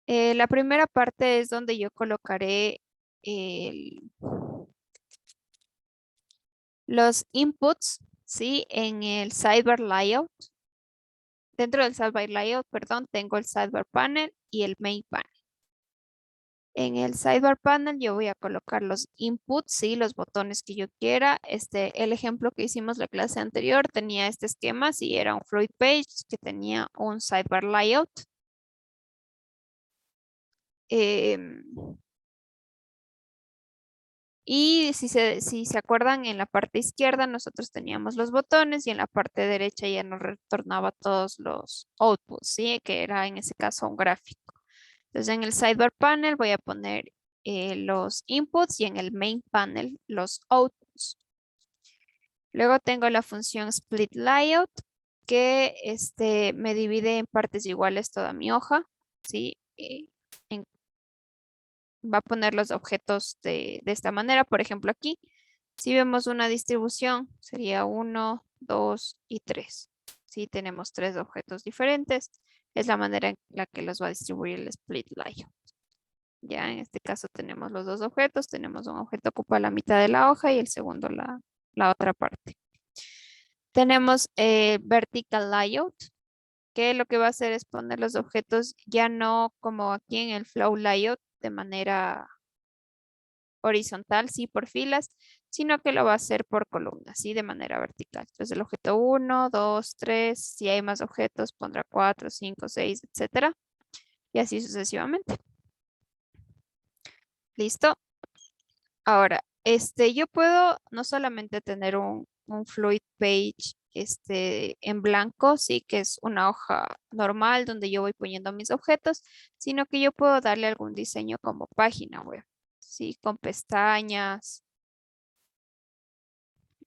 La primera parte es donde yo colocaré el- los inputs, ¿sí? En el sidebar layout. Dentro del sidebar layout, perdón, tengo el sidebar panel y el main panel. En el sidebar panel yo voy a colocar los inputs, ¿sí? Los botones que yo quiera. El ejemplo que hicimos la clase anterior tenía este esquema, sí, era un Fluid Page que tenía un sidebar layout. Em, y si se acuerdan, en la parte izquierda nosotros teníamos los botones y en la parte derecha ya nos retornaba todos los outputs, ¿sí? Que era en ese caso un gráfico. Entonces en el sidebar panel voy a poner los inputs y en el main panel los outputs. Luego tengo la función split layout que me divide en partes iguales toda mi hoja, ¿sí? En- Va a poner los objetos de esta manera. Por ejemplo, aquí, si vemos una distribución, sería 1, 2 y 3. Si tenemos 3 objetos diferentes, es la manera en la que los va a distribuir el split layout. Ya en este caso tenemos los dos objetos, tenemos un objeto que ocupa la mitad de la hoja y el segundo la otra parte. Tenemos vertical layout, que lo que va a hacer es poner los objetos ya no como aquí en el flow layout de manera horizontal, sí, por filas, sino que lo va a hacer por columnas, sí, de manera vertical. Entonces el objeto 1, 2, 3, si hay más objetos, pondrá 4, 5, 6, etcétera, y así sucesivamente. ¿Listo? Ahora, yo puedo no solamente tener un Fluid Page en blanco, sí, que es una hoja normal donde yo voy poniendo mis objetos, sino que yo puedo darle algún diseño como página web, sí, con pestañas,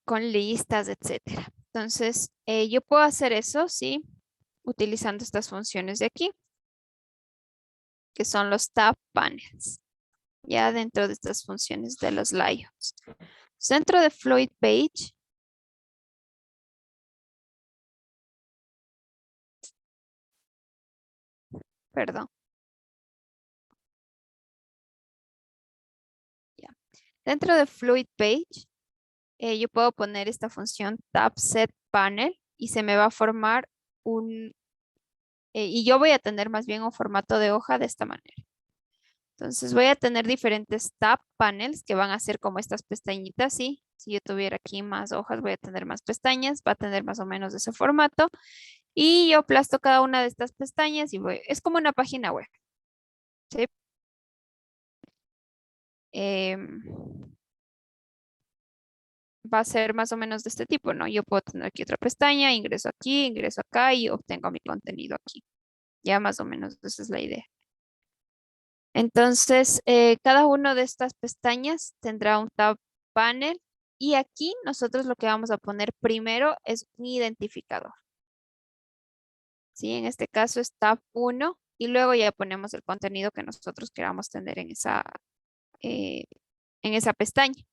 con listas, etcétera. Entonces, yo puedo hacer eso, sí, utilizando estas funciones de aquí, que son los tab panels, ya dentro de estas funciones de los layouts. Dentro de Fluid Page, perdón. Ya. Dentro de Fluid Page, yo puedo poner esta función tab set panel y se me va a formar y yo voy a tener más bien un formato de hoja de esta manera. Entonces voy a tener diferentes tab panels que van a ser como estas pestañitas, ¿sí? Si yo tuviera aquí más hojas, voy a tener más pestañas, va a tener más o menos ese formato. Y yo aplasto cada una de estas pestañas y es como una página web, ¿sí? Em, Va a ser más o menos de este tipo, ¿no? Yo puedo tener aquí otra pestaña, ingreso acá y obtengo mi contenido aquí. Ya más o menos esa es la idea. Entonces, cada una de estas pestañas tendrá un tab panel y aquí nosotros lo que vamos a poner primero es un identificador. ¿Sí? En este caso es tab 1 y luego ya ponemos el contenido que nosotros queramos tener eh, en esa pestaña.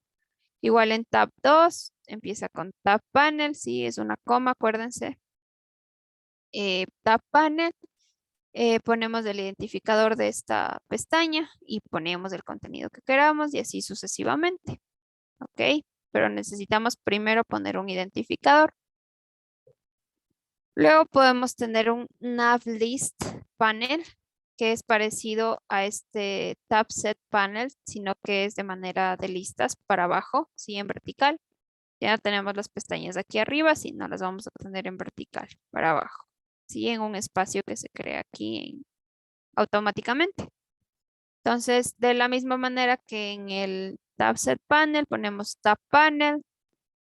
Igual en tab 2 empieza con tab panel, sí, es una coma, acuérdense. Tab panel, ponemos el identificador de esta pestaña y ponemos el contenido que queramos y así sucesivamente, ¿ok? Pero necesitamos primero poner un identificador. Luego podemos tener un nav list panel que es parecido a este tab set panel, sino que es de manera de listas para abajo, sí, en vertical. Ya tenemos las pestañas aquí arriba, si no las vamos a tener en vertical para abajo, sí, en un espacio que se crea aquí automáticamente. Entonces, de la misma manera que en el tab set panel ponemos tab panel,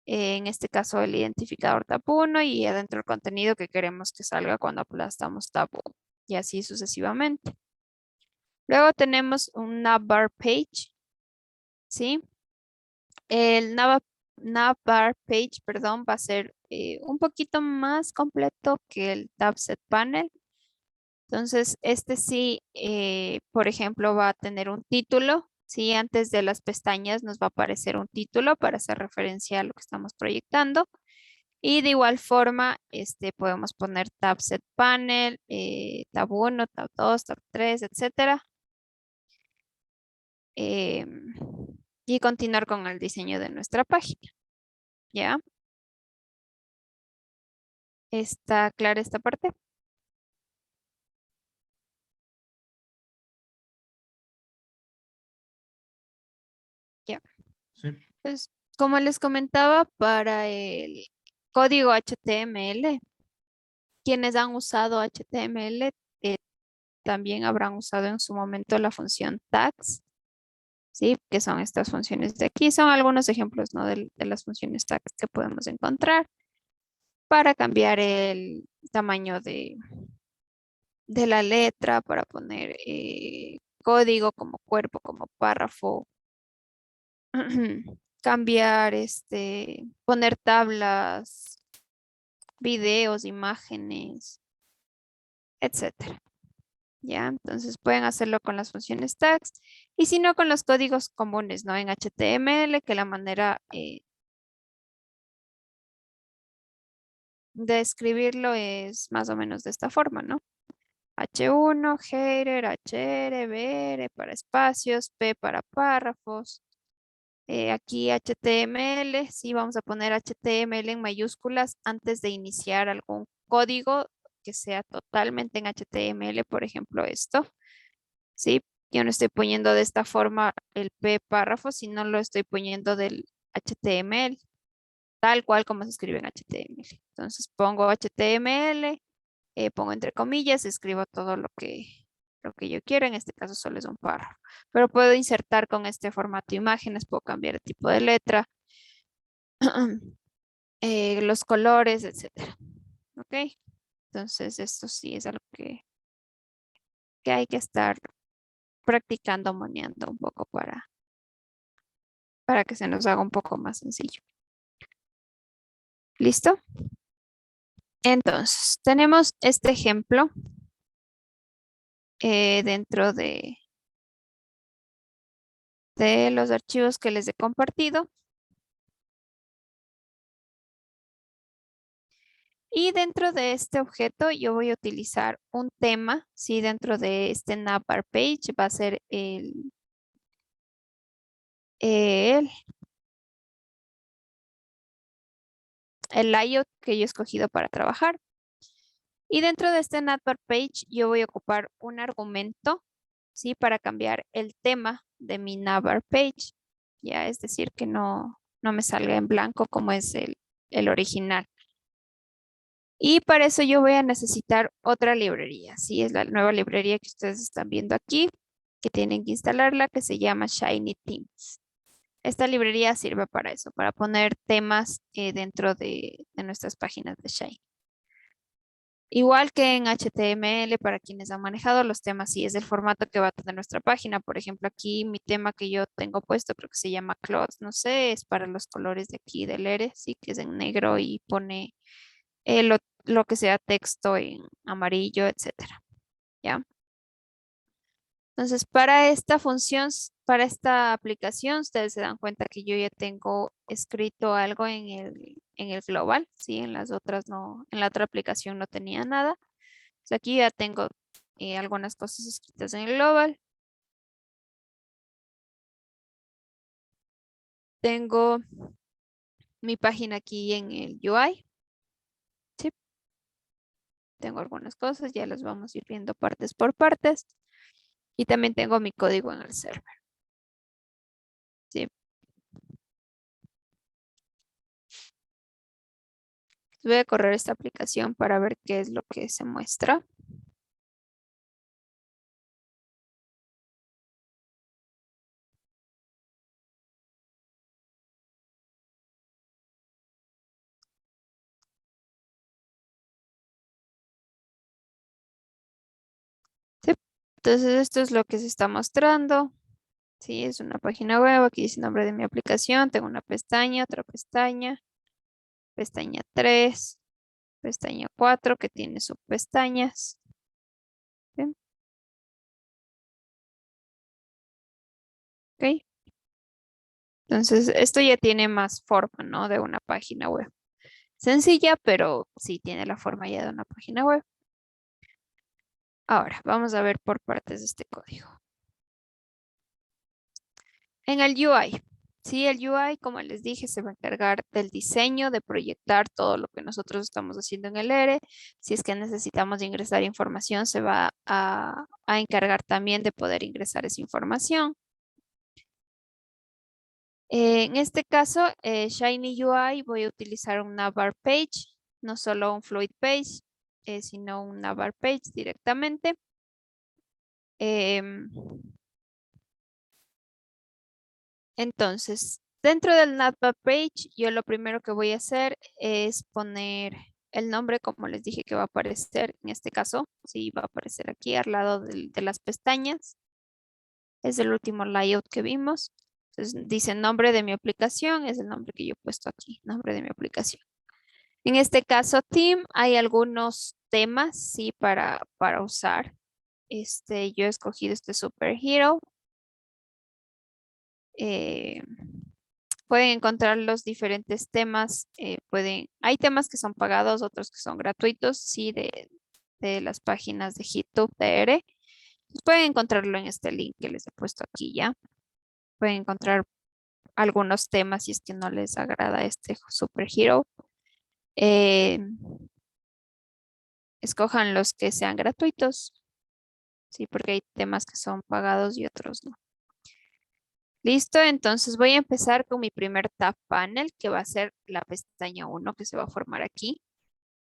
en este caso el identificador tab 1 y adentro el contenido que queremos que salga cuando aplastamos tab 1 y así sucesivamente. Luego tenemos un navbar page, ¿sí? El navbar page, perdón, va a ser un poquito más completo que el tab set panel. Entonces, este sí, por ejemplo, va a tener un título. Sí, antes de las pestañas nos va a aparecer un título para hacer referencia a lo que estamos proyectando. Y de igual forma, podemos poner tab set panel, tab 1, tab 2, tab 3, etcétera. em, y continuar con el diseño de nuestra página. ¿Ya? ¿Está clara esta parte? Ya. Sí, Pues, como les comentaba, para el código HTML, quienes han usado HTML eh, también habrán usado en su momento la función tags, ¿sí? Que son estas funciones de aquí. Son algunos ejemplos, ¿no? De las funciones tags que podemos encontrar para cambiar el tamaño de la letra, para poner código como cuerpo, como párrafo, cambiar, poner tablas, videos, imágenes, etcétera. ¿Ya? Entonces pueden hacerlo con las funciones tags y si no con los códigos comunes, ¿no? En HTML, que la manera de escribirlo es más o menos de esta forma, ¿no? H1, header, HR, BR para espacios, P para párrafos. Aquí HTML, sí, vamos a poner HTML en mayúsculas antes de iniciar algún código que sea totalmente en HTML, por ejemplo, esto, ¿sí? Yo no estoy poniendo de esta forma el P párrafo, sino lo estoy poniendo del HTML, tal cual como se escribe en HTML. Entonces pongo HTML, pongo entre comillas, escribo todo lo que yo quiero, en este caso solo es un párrafo, pero puedo insertar con este formato imágenes, puedo cambiar el tipo de letra, los colores, etcétera. ¿Ok? Entonces esto sí es algo que hay que estar practicando, moneando un poco para que se nos haga un poco más sencillo. ¿Listo? Entonces, tenemos este ejemplo dentro de los archivos que les he compartido. Y dentro de este objeto yo voy a utilizar un tema, ¿sí? Dentro de este navbar page va a ser el, el layout que yo he escogido para trabajar. Y dentro de este navbar page yo voy a ocupar un argumento, ¿sí? Para cambiar el tema de mi navbar page. Ya, es decir, que no me salga en blanco como es el original. Y para eso yo voy a necesitar otra librería. Sí, es la nueva librería que ustedes están viendo aquí, que tienen que instalarla, que se llama Shiny Themes. Esta librería sirve para eso, para poner temas dentro de nuestras páginas de Shiny. Igual que en HTML, para quienes han manejado los temas, sí es el formato que va a tener nuestra página. Por ejemplo, aquí mi tema que yo tengo puesto, creo que se llama Clothes, no sé, es para los colores de aquí del ERE, sí, que es en negro y pone lo que sea texto en amarillo, etcétera. ¿Ya? Entonces, para esta función, para esta aplicación, ustedes se dan cuenta que yo ya tengo escrito algo en el global, ¿sí? En las otras no, en la otra aplicación no tenía nada. Entonces, aquí ya tengo algunas cosas escritas en el global. Tengo mi página aquí en el UI. ¿Sí? Tengo algunas cosas, ya las vamos a ir viendo partes por partes. Y también tengo mi código en el server. ¿Sí? Voy a correr esta aplicación para ver qué es lo que se muestra. ¿Sí? Entonces esto es lo que se está mostrando. Sí, es una página web. Aquí dice el nombre de mi aplicación. Tengo una pestaña, otra pestaña, pestaña 3, pestaña 4 que tiene subpestañas. ¿Sí? ¿Ok? Entonces esto ya tiene más forma, ¿no? De una página web. sencilla, pero sí tiene la forma ya de una página web. Ahora, vamos a ver por partes de este código. En el UI, sí, el UI, como les dije, se va a encargar del diseño, de proyectar todo lo que nosotros estamos haciendo en el ERE. Si es que necesitamos ingresar información, se va a encargar también de poder ingresar esa información. En este caso, Shiny UI, voy a utilizar un navbar page, no solo un fluid page, sino un navbar page directamente. Em, Entonces, dentro del navbar page, yo lo primero que voy a hacer es poner el nombre, como les dije que va a aparecer en este caso. Sí, va a aparecer aquí al lado de las pestañas. Es el último layout que vimos. Entonces, dice nombre de mi aplicación, es el nombre que yo he puesto aquí, nombre de mi aplicación. En este caso, Team, hay algunos temas, sí, para usar. Yo he escogido este Superhero. Eh, Pueden encontrar los diferentes temas. Hay temas que son pagados, otros que son gratuitos, sí, de las páginas de GitHub de ERE. Pueden encontrarlo en este link que les he puesto aquí ya. Pueden encontrar algunos temas si es que no les agrada este Superhero. Eh, Escojan los que sean gratuitos, sí, porque hay temas que son pagados y otros no. Listo, entonces voy a empezar con mi primer tab panel, que va a ser la pestaña 1 que se va a formar aquí.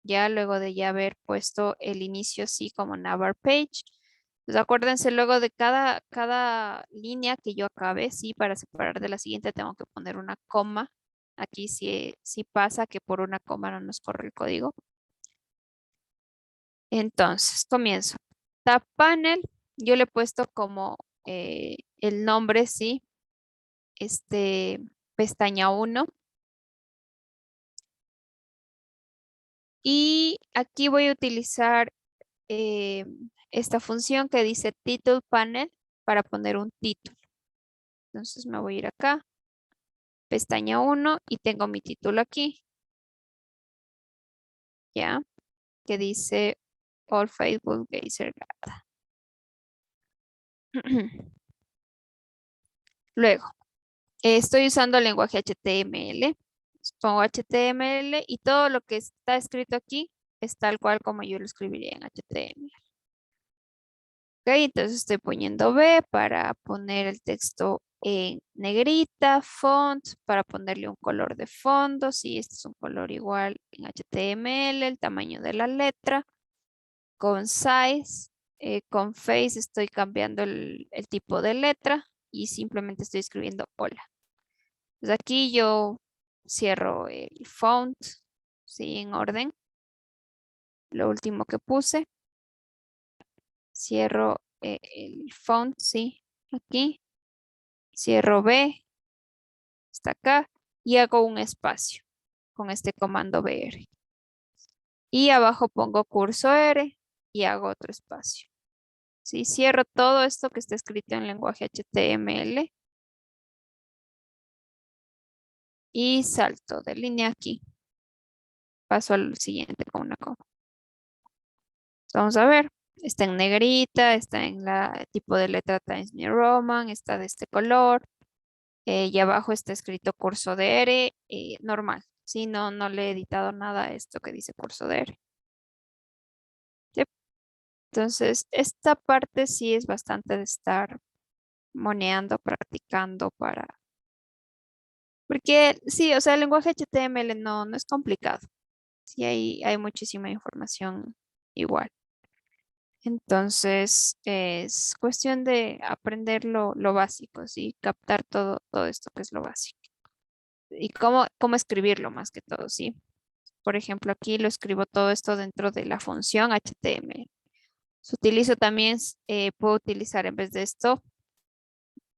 Ya luego de ya haber puesto el inicio así como navbar page. Pues acuérdense luego de cada línea que yo acabe, sí, para separar de la siguiente tengo que poner una coma. Aquí sí pasa que por una coma no nos corre el código. Entonces, comienzo. Tab panel, yo le he puesto como el nombre, sí, pestaña 1. Y aquí voy a utilizar eh, esta función que dice title panel para poner un título. Entonces me voy a ir acá, pestaña 1 y tengo mi título aquí, ¿ya? Que dice All Facebook Geyser Gata. Luego, estoy usando el lenguaje HTML. Pongo HTML y todo lo que está escrito aquí es tal cual como yo lo escribiría en HTML. Ok, entonces estoy poniendo B para poner el texto en negrita, font, para ponerle un color de fondo. Si este es un color igual en HTML, el tamaño de la letra. Con size, con face estoy cambiando el tipo de letra y simplemente estoy escribiendo hola. Pues aquí yo cierro el font, sí, en orden. Lo último que puse. Cierro el font, sí, aquí. Cierro B, está acá. Y hago un espacio con este comando BR. Y abajo pongo curso R y hago otro espacio. Sí, cierro todo esto que está escrito en lenguaje HTML. Y salto de línea aquí. Paso al siguiente con una coma. Vamos a ver. Está en negrita, está en la tipo de letra Times New Roman, está de este color. Y abajo está escrito curso de R, normal. Sí, no le he editado nada a esto que dice curso de R. Yep. Entonces, esta parte sí es bastante de estar moneando, practicando para... Porque sí, o sea, el lenguaje HTML no es complicado. Sí, hay muchísima información igual. Entonces, es cuestión de aprender lo básico, ¿sí? Captar todo esto que es lo básico. Y cómo escribirlo más que todo, ¿sí? Por ejemplo, aquí lo escribo todo esto dentro de la función HTML. Utilizo también, puedo utilizar en vez de esto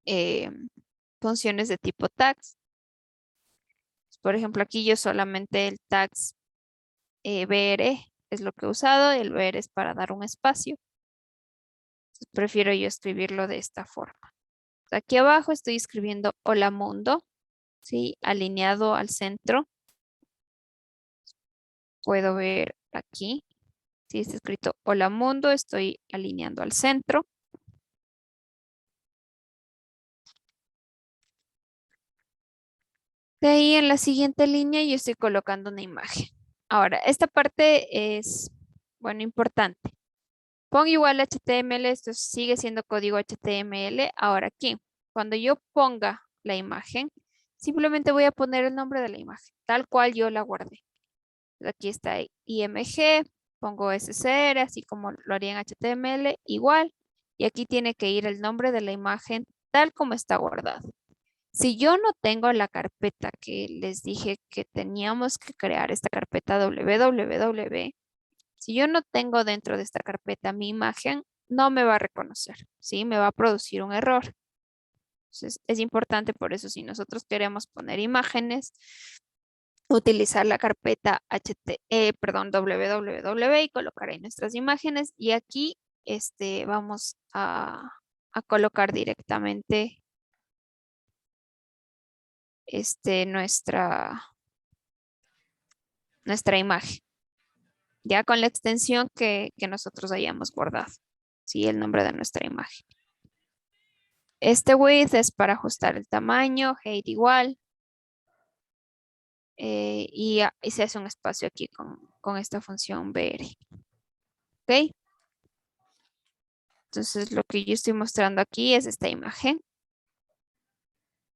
eh, funciones de tipo tags. Por ejemplo, aquí yo solamente el tags BR es lo que he usado. El BR es para dar un espacio. Entonces, prefiero yo escribirlo de esta forma. Aquí abajo estoy escribiendo hola mundo, ¿sí? Alineado al centro. puedo ver aquí. Si está escrito Hola Mundo, estoy alineando al centro. De ahí en la siguiente línea yo estoy colocando una imagen. Ahora, esta parte es, bueno, importante. Pongo igual HTML, esto sigue siendo código HTML. Ahora aquí, cuando yo ponga la imagen, simplemente voy a poner el nombre de la imagen, tal cual yo la guardé. Aquí está IMG, pongo SCR, así como lo haría en HTML, igual. Y aquí tiene que ir el nombre de la imagen tal como está guardado. Si yo no tengo la carpeta que les dije que teníamos que crear, esta carpeta www, si yo no tengo dentro de esta carpeta mi imagen, no me va a reconocer, ¿sí? Me va a producir un error. Entonces, es importante por eso, si nosotros queremos poner imágenes, utilizar la carpeta www y colocar ahí nuestras imágenes. Y aquí vamos a colocar directamente nuestra imagen, ya con la extensión que nosotros hayamos guardado, ¿sí? El nombre de nuestra imagen. Este width es para ajustar el tamaño, height igual. Y se hace un espacio aquí con esta función BR. ¿Ok? Entonces lo que yo estoy mostrando aquí es esta imagen,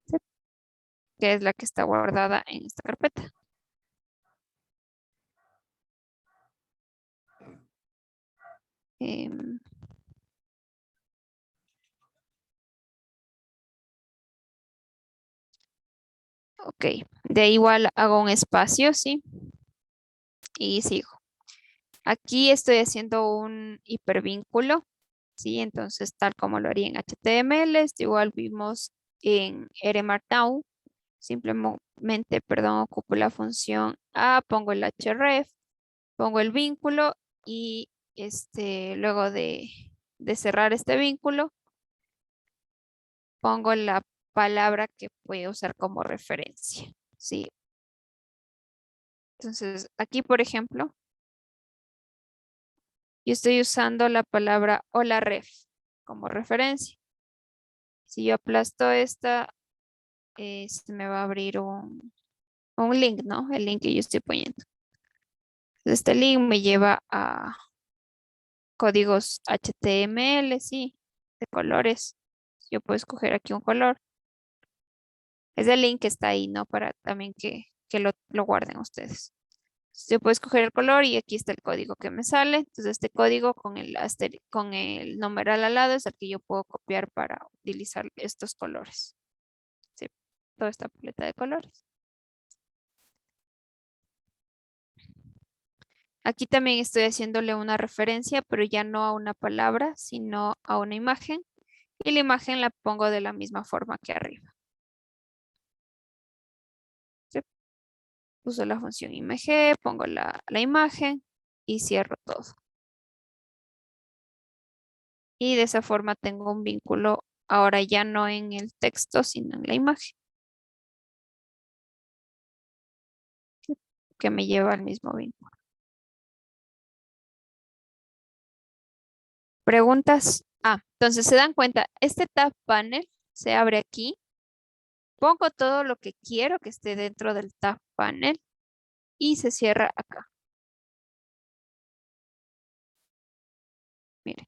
¿sí? Que es la que está guardada en esta carpeta. Em, ok, de igual hago un espacio, ¿sí? Y sigo. Aquí estoy haciendo un hipervínculo, ¿sí? Entonces, tal como lo haría en HTML, igual vimos en RMarkdown, simplemente, perdón, ocupo la función A, pongo el href, pongo el vínculo y luego de cerrar este vínculo, pongo la palabra que voy a usar como referencia, ¿sí? Entonces, aquí, por ejemplo, yo estoy usando la palabra hola ref como referencia. Si yo aplasto esta, se me va a abrir un link, ¿no? El link que yo estoy poniendo. Este link me lleva a códigos HTML, sí, de colores. Yo puedo escoger aquí un color. Es el link que está ahí, ¿no? Para también que lo guarden ustedes. Yo puedo escoger el color y aquí está el código que me sale. Entonces, este código con el numeral al lado es el que yo puedo copiar para utilizar estos colores. Sí, toda esta paleta de colores. Aquí también estoy haciéndole una referencia, pero ya no a una palabra, sino a una imagen. Y la imagen la pongo de la misma forma que arriba. ¿Sí? Uso la función img, pongo la imagen y cierro todo. Y de esa forma tengo un vínculo ahora ya no en el texto, sino en la imagen, que me lleva al mismo vínculo. ¿Preguntas? Entonces se dan cuenta, este tab panel se abre aquí. Pongo todo lo que quiero que esté dentro del tab panel y se cierra acá. Miren.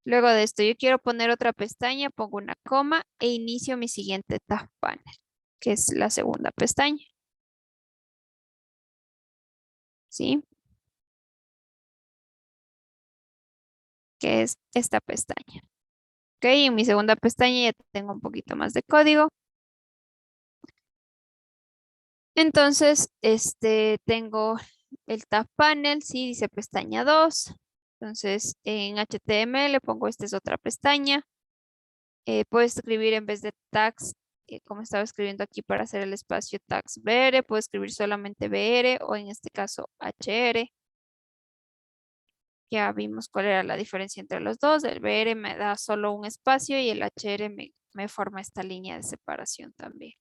Luego de esto, yo quiero poner otra pestaña, pongo una coma e inicio mi siguiente tab panel, que es la segunda pestaña. ¿Sí? Que es esta pestaña. Ok, en mi segunda pestaña ya tengo un poquito más de código. Entonces, tengo el tab panel, sí, dice pestaña 2. Entonces, en HTML pongo esta es otra pestaña. Puedo escribir en vez de tags, como estaba escribiendo aquí para hacer el espacio tags BR, puedo escribir solamente BR o en este caso HR. Ya vimos cuál era la diferencia entre los dos. El BR me da solo un espacio y el HR me forma esta línea de separación también.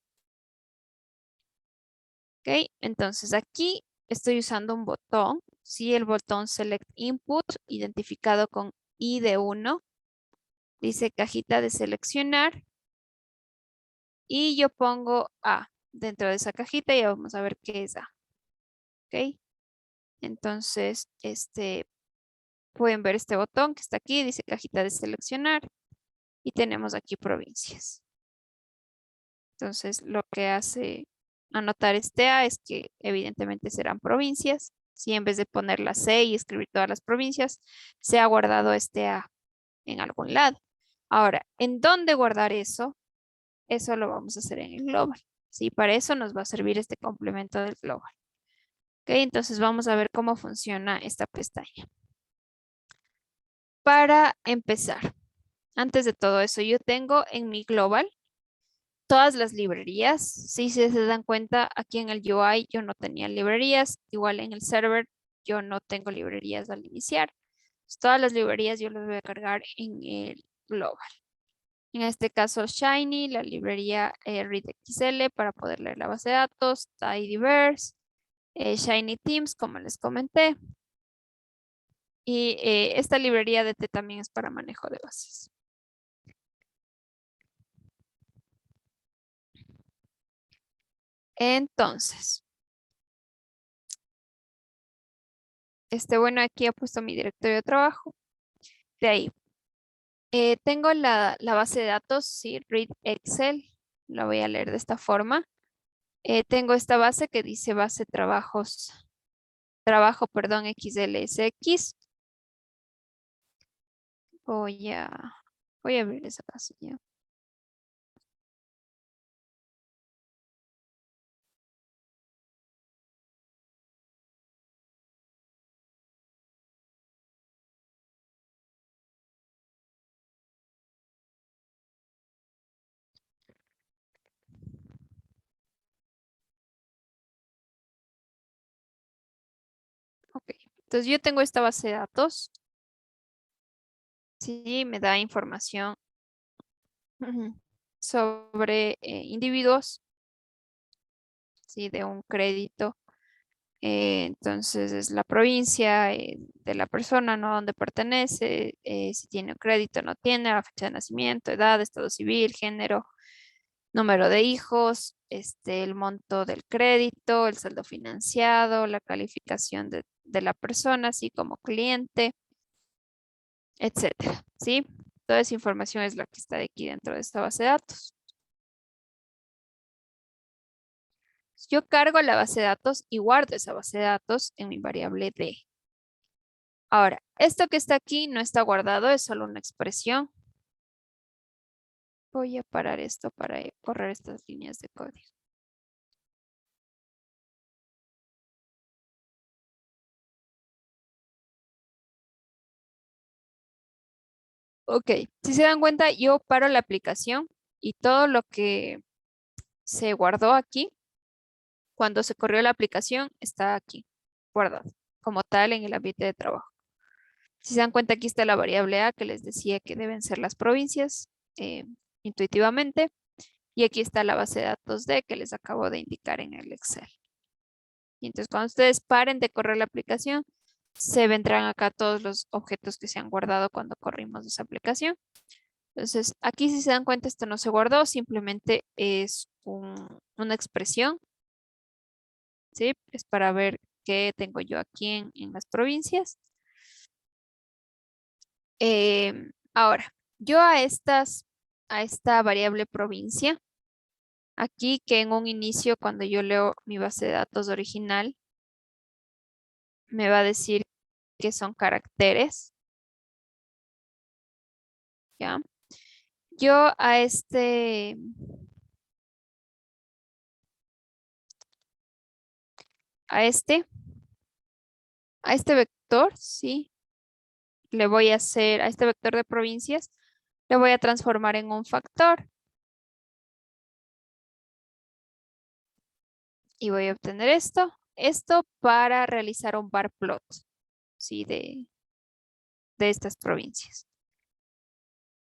Ok, entonces aquí estoy usando un botón, ¿sí? El botón Select Input, identificado con I de 1. Dice cajita de seleccionar. Y yo pongo A dentro de esa cajita y vamos a ver qué es A. ¿Ok? Entonces, pueden ver este botón que está aquí, dice cajita de seleccionar. Y tenemos aquí provincias. Entonces, lo que hace anotar este A es que evidentemente serán provincias. Si en vez de poner la C y escribir todas las provincias, se ha guardado este A en algún lado. Ahora, ¿en dónde guardar eso? Eso lo vamos a hacer en el global. Sí, para eso nos va a servir este complemento del global. Ok, entonces vamos a ver cómo funciona esta pestaña. Para empezar, antes de todo eso, yo tengo en mi global todas las librerías. Si se dan cuenta, aquí en el UI yo no tenía librerías. Igual en el server yo no tengo librerías al iniciar. Pues, todas las librerías yo las voy a cargar en el global. En este caso, Shiny, la librería readXL para poder leer la base de datos, Tidyverse, Shiny Themes, como les comenté. Y esta librería de T también es para manejo de bases. Entonces, bueno, aquí he puesto mi directorio de trabajo. De ahí, tengo la base de datos, sí, read Excel. La voy a leer de esta forma. Tengo esta base que dice base trabajo, perdón, XLSX. Voy a, voy a abrir esa base ya. Ok, entonces yo tengo esta base de datos. Sí, me da información sobre individuos, sí, de un crédito. Entonces es la provincia de la persona, ¿no? Donde pertenece, si tiene un crédito, no tiene, la fecha de nacimiento, edad, estado civil, género, número de hijos, el monto del crédito, el saldo financiado, la calificación de la persona, así como cliente, etcétera, ¿sí? Toda esa información es la que está aquí dentro de esta base de datos. Yo cargo la base de datos y guardo esa base de datos en mi variable D. Ahora, esto que está aquí no está guardado, es solo una expresión. Voy a parar esto para correr estas líneas de código. Ok, si se dan cuenta, yo paro la aplicación y todo lo que se guardó aquí, cuando se corrió la aplicación, está aquí, guardado, como tal en el ambiente de trabajo. Si se dan cuenta, aquí está la variable A que les decía que deben ser las provincias intuitivamente. Y aquí está la base de datos D que les acabo de indicar en el Excel. Y entonces cuando ustedes paren de correr la aplicación, se vendrán acá todos los objetos que se han guardado cuando corrimos esa aplicación. Entonces, aquí si se dan cuenta, esto no se guardó, simplemente es una expresión, ¿sí? Es para ver qué tengo yo aquí en las provincias. Ahora, yo a esta variable provincia, aquí que en un inicio, cuando yo leo mi base de datos original, me va a decir que son caracteres, ¿ya? Yo a este, a este vector, sí, le voy a hacer, a este vector de provincias, le voy a transformar en un factor y voy a obtener esto. Esto para realizar un bar plot, sí, de estas provincias.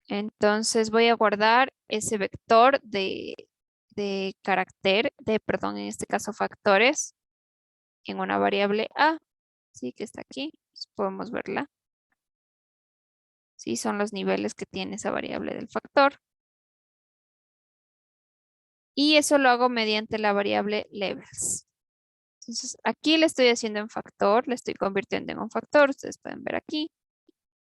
Entonces voy a guardar ese vector de carácter, perdón, en este caso factores, en una variable A, sí, que está aquí, pues podemos verla. Sí, son los niveles que tiene esa variable del factor. Y eso lo hago mediante la variable levels. Entonces, aquí le estoy haciendo en factor, le estoy convirtiendo en un factor. Ustedes pueden ver aquí.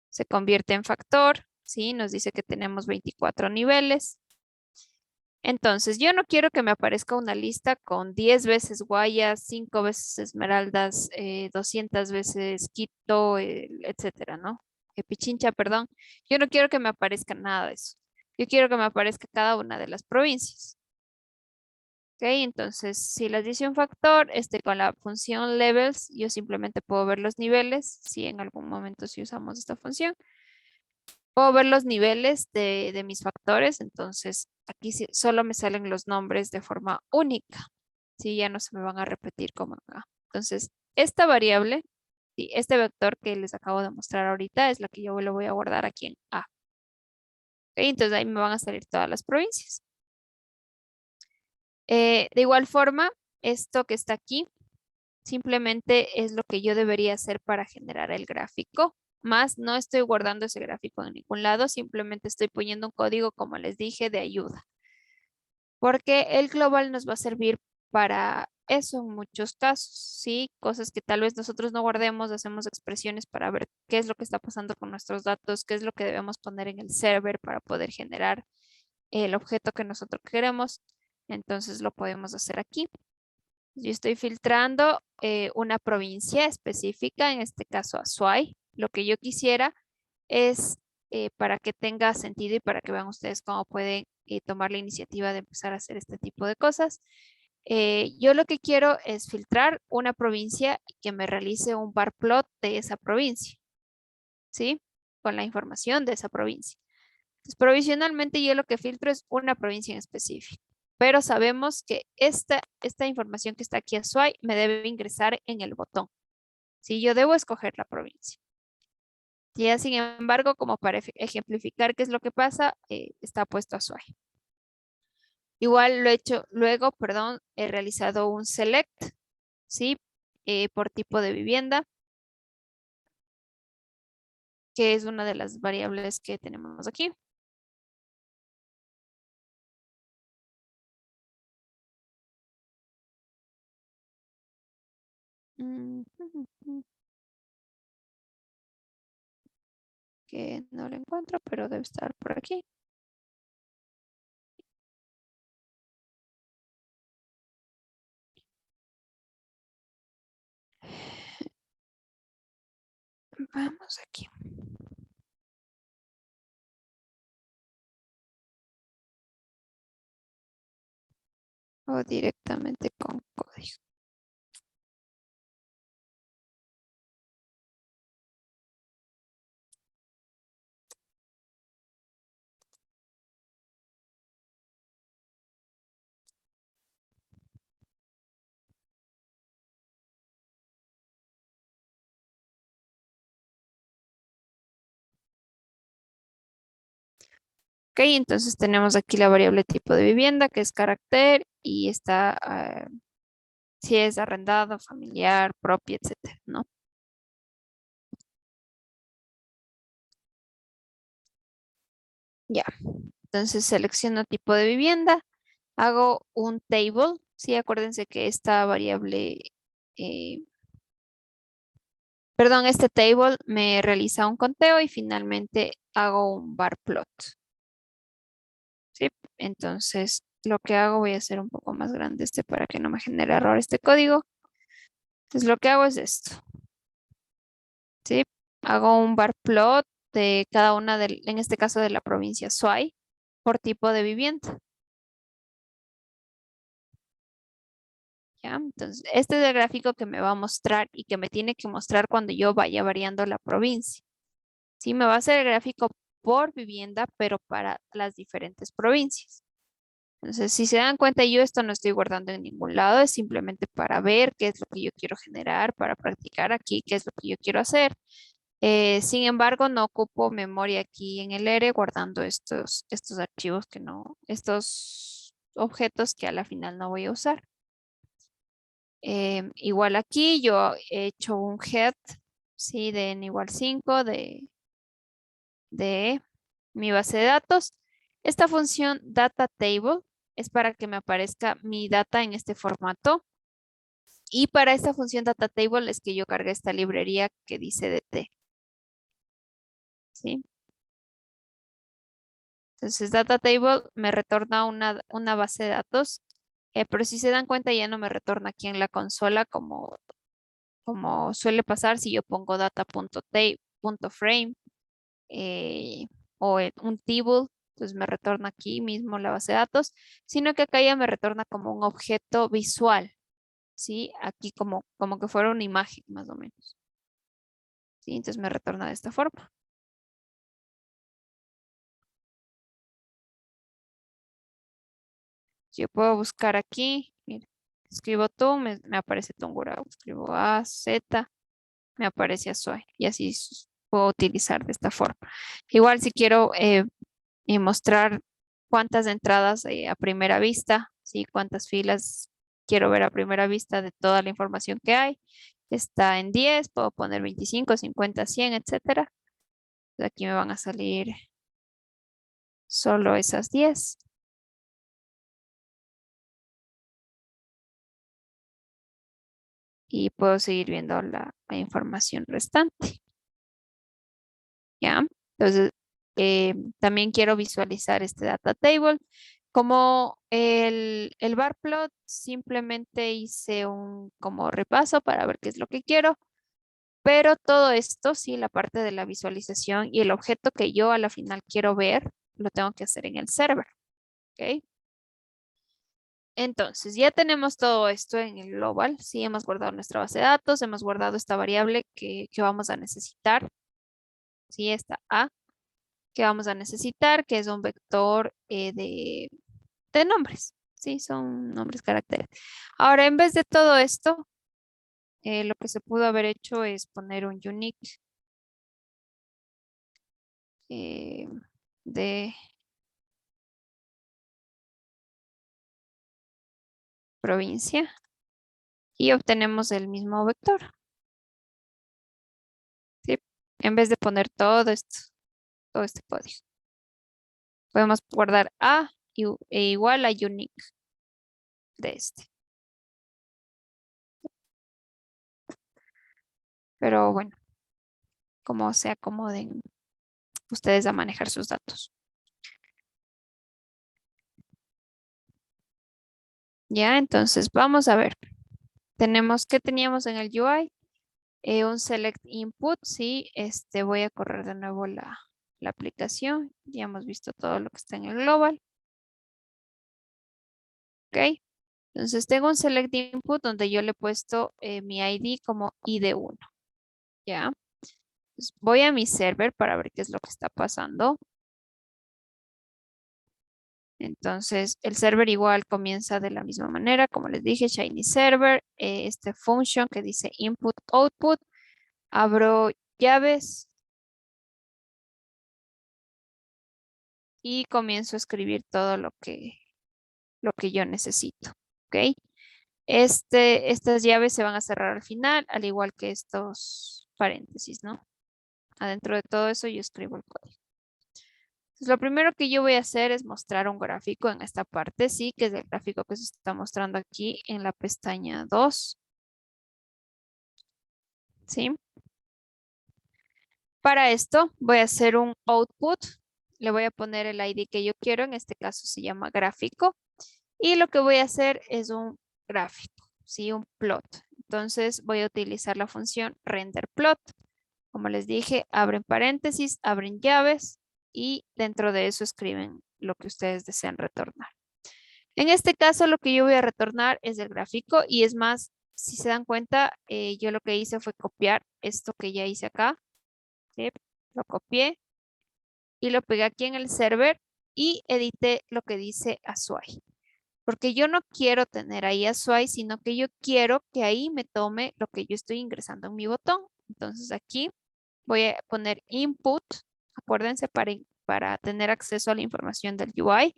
Se convierte en factor, ¿sí? Nos dice que tenemos 24 niveles. Entonces, yo no quiero que me aparezca una lista con 10 veces guayas, 5 veces esmeraldas, 200 veces Quito, etcétera, ¿no? Pichincha, perdón. Yo no quiero que me aparezca nada de eso. Yo quiero que me aparezca cada una de las provincias. ¿Ok? Entonces, si las dice un factor, con la función levels, yo simplemente puedo ver los niveles, si en algún momento si usamos esta función. Puedo ver los niveles de mis factores, entonces aquí solo me salen los nombres de forma única. Sí, ya no se me van a repetir como acá. Entonces, esta variable, sí, este vector que les acabo de mostrar ahorita es la que yo le voy a guardar aquí en A. ¿Ok? Entonces ahí me van a salir todas las provincias. De igual forma, esto que está aquí simplemente es lo que yo debería hacer para generar el gráfico. Más no estoy guardando ese gráfico en ningún lado, simplemente estoy poniendo un código, como les dije, de ayuda. Porque el global nos va a servir para eso en muchos casos, ¿sí? Cosas que tal vez nosotros no guardemos, hacemos expresiones para ver qué es lo que está pasando con nuestros datos, qué es lo que debemos poner en el server para poder generar el objeto que nosotros queremos. Entonces lo podemos hacer aquí. Yo estoy filtrando una provincia específica, en este caso Azuay. Lo que yo quisiera es para que tenga sentido y para que vean ustedes cómo pueden tomar la iniciativa de empezar a hacer este tipo de cosas. Yo lo que quiero es filtrar una provincia y que me realice un bar plot de esa provincia, ¿sí? Con la información de esa provincia. Entonces, provisionalmente yo lo que filtro es una provincia en específico, pero sabemos que esta información que está aquí a SWAI me debe ingresar en el botón. Si yo debo escoger la provincia. Ya, sin embargo, como para ejemplificar qué es lo que pasa, está puesto a SWAI. Igual lo he hecho, luego, perdón, he realizado un select, ¿sí? Por tipo de vivienda, que es una de las variables que tenemos aquí. Mm, que no lo encuentro, pero debe estar por aquí. Vamos aquí. O directamente con código. Ok, entonces tenemos aquí la variable tipo de vivienda, que es carácter, y está si es arrendado, familiar, propio, etcétera, ¿no? Ya, entonces selecciono tipo de vivienda, hago un table, sí, acuérdense que esta variable, eh, perdón, este table me realiza un conteo y finalmente hago un bar plot, ¿sí? Entonces, lo que hago, voy a hacer un poco más grande para que no me genere error este código. Entonces, lo que hago es esto, ¿sí? Hago un bar plot de cada una, en este caso de la provincia Suay, por tipo de vivienda. ¿Ya? Entonces, este es el gráfico que me va a mostrar y que me tiene que mostrar cuando yo vaya variando la provincia. Sí, me va a hacer el gráfico por vivienda, pero para las diferentes provincias. Entonces, si se dan cuenta, yo esto no estoy guardando en ningún lado, es simplemente para ver qué es lo que yo quiero generar, para practicar aquí qué es lo que yo quiero hacer. Sin embargo, no ocupo memoria aquí en el R guardando estos archivos que no, estos objetos que a la final no voy a usar. Igual aquí yo he hecho un head, ¿sí? De n igual 5 de mi base de datos. Esta función data table es para que me aparezca mi data en este formato. Y para esta función data table es que yo cargué esta librería que dice dt. ¿Sí? Entonces data table me retorna una base de datos, pero si se dan cuenta ya no me retorna aquí en la consola como suele pasar si yo pongo data.frame eh, o un table, entonces me retorna aquí mismo la base de datos, sino que acá ya me retorna como un objeto visual, ¿sí? Aquí como que fuera una imagen más o menos, ¿sí? Entonces me retorna de esta forma. Yo puedo buscar aquí, mira, escribo tú, me aparece Tungurahua, escribo A, Z, me aparece Azuay y así puedo utilizar de esta forma. Igual si quiero y mostrar cuántas entradas a primera vista, ¿sí? Cuántas filas quiero ver a primera vista de toda la información que hay. Está en 10, puedo poner 25, 50, 100, etcétera. Aquí me van a salir solo esas 10 y puedo seguir viendo la información restante, ¿ya? Entonces, también quiero visualizar este data table. Como el bar plot, simplemente hice un como repaso para ver qué es lo que quiero, pero todo esto, sí, la parte de la visualización y el objeto que yo a la final quiero ver, lo tengo que hacer en el server, ¿ok? Entonces, ya tenemos todo esto en el global, sí, hemos guardado nuestra base de datos, hemos guardado esta variable que vamos a necesitar, sí, esta A, que vamos a necesitar, que es un vector de nombres, sí, son nombres caracteres. Ahora, en vez de todo esto, lo que se pudo haber hecho es poner un unique eh, de provincia y obtenemos el mismo vector, ¿sí? En vez de poner todo esto, todo este código. Podemos guardar A e igual a unique de este. Pero bueno, como se acomoden ustedes a manejar sus datos. Ya, entonces vamos a ver. ¿Qué teníamos en el UI? Un select input, sí. Voy a correr de nuevo la aplicación. Ya hemos visto todo lo que está en el global. Ok. Entonces tengo un select input donde yo le he puesto mi ID como ID1. Ya. Entonces, voy a mi server para ver qué es lo que está pasando. Entonces, el server igual comienza de la misma manera, como les dije, Shiny Server, este function que dice input, output, abro llaves y comienzo a escribir todo lo que yo necesito, ¿ok? Estas llaves se van a cerrar al final, al igual que estos paréntesis, ¿no? Adentro de todo eso yo escribo el código. Entonces, lo primero que yo voy a hacer es mostrar un gráfico en esta parte, sí, que es el gráfico que se está mostrando aquí en la pestaña 2, ¿sí? Para esto voy a hacer un output, le voy a poner el ID que yo quiero, en este caso se llama gráfico, y lo que voy a hacer es un gráfico, ¿sí? Un plot. Entonces voy a utilizar la función renderPlot. Como les dije, abren paréntesis, abren llaves y dentro de eso escriben lo que ustedes desean retornar. En este caso, lo que yo voy a retornar es el gráfico y es más, si se dan cuenta, yo lo que hice fue copiar esto que ya hice acá, ¿sí? Lo copié y lo pegué aquí en el server y edité lo que dice Azuay. Porque yo no quiero tener ahí Azuay, sino que yo quiero que ahí me tome lo que yo estoy ingresando en mi botón. Entonces aquí voy a poner input, acuérdense para tener acceso a la información del UI,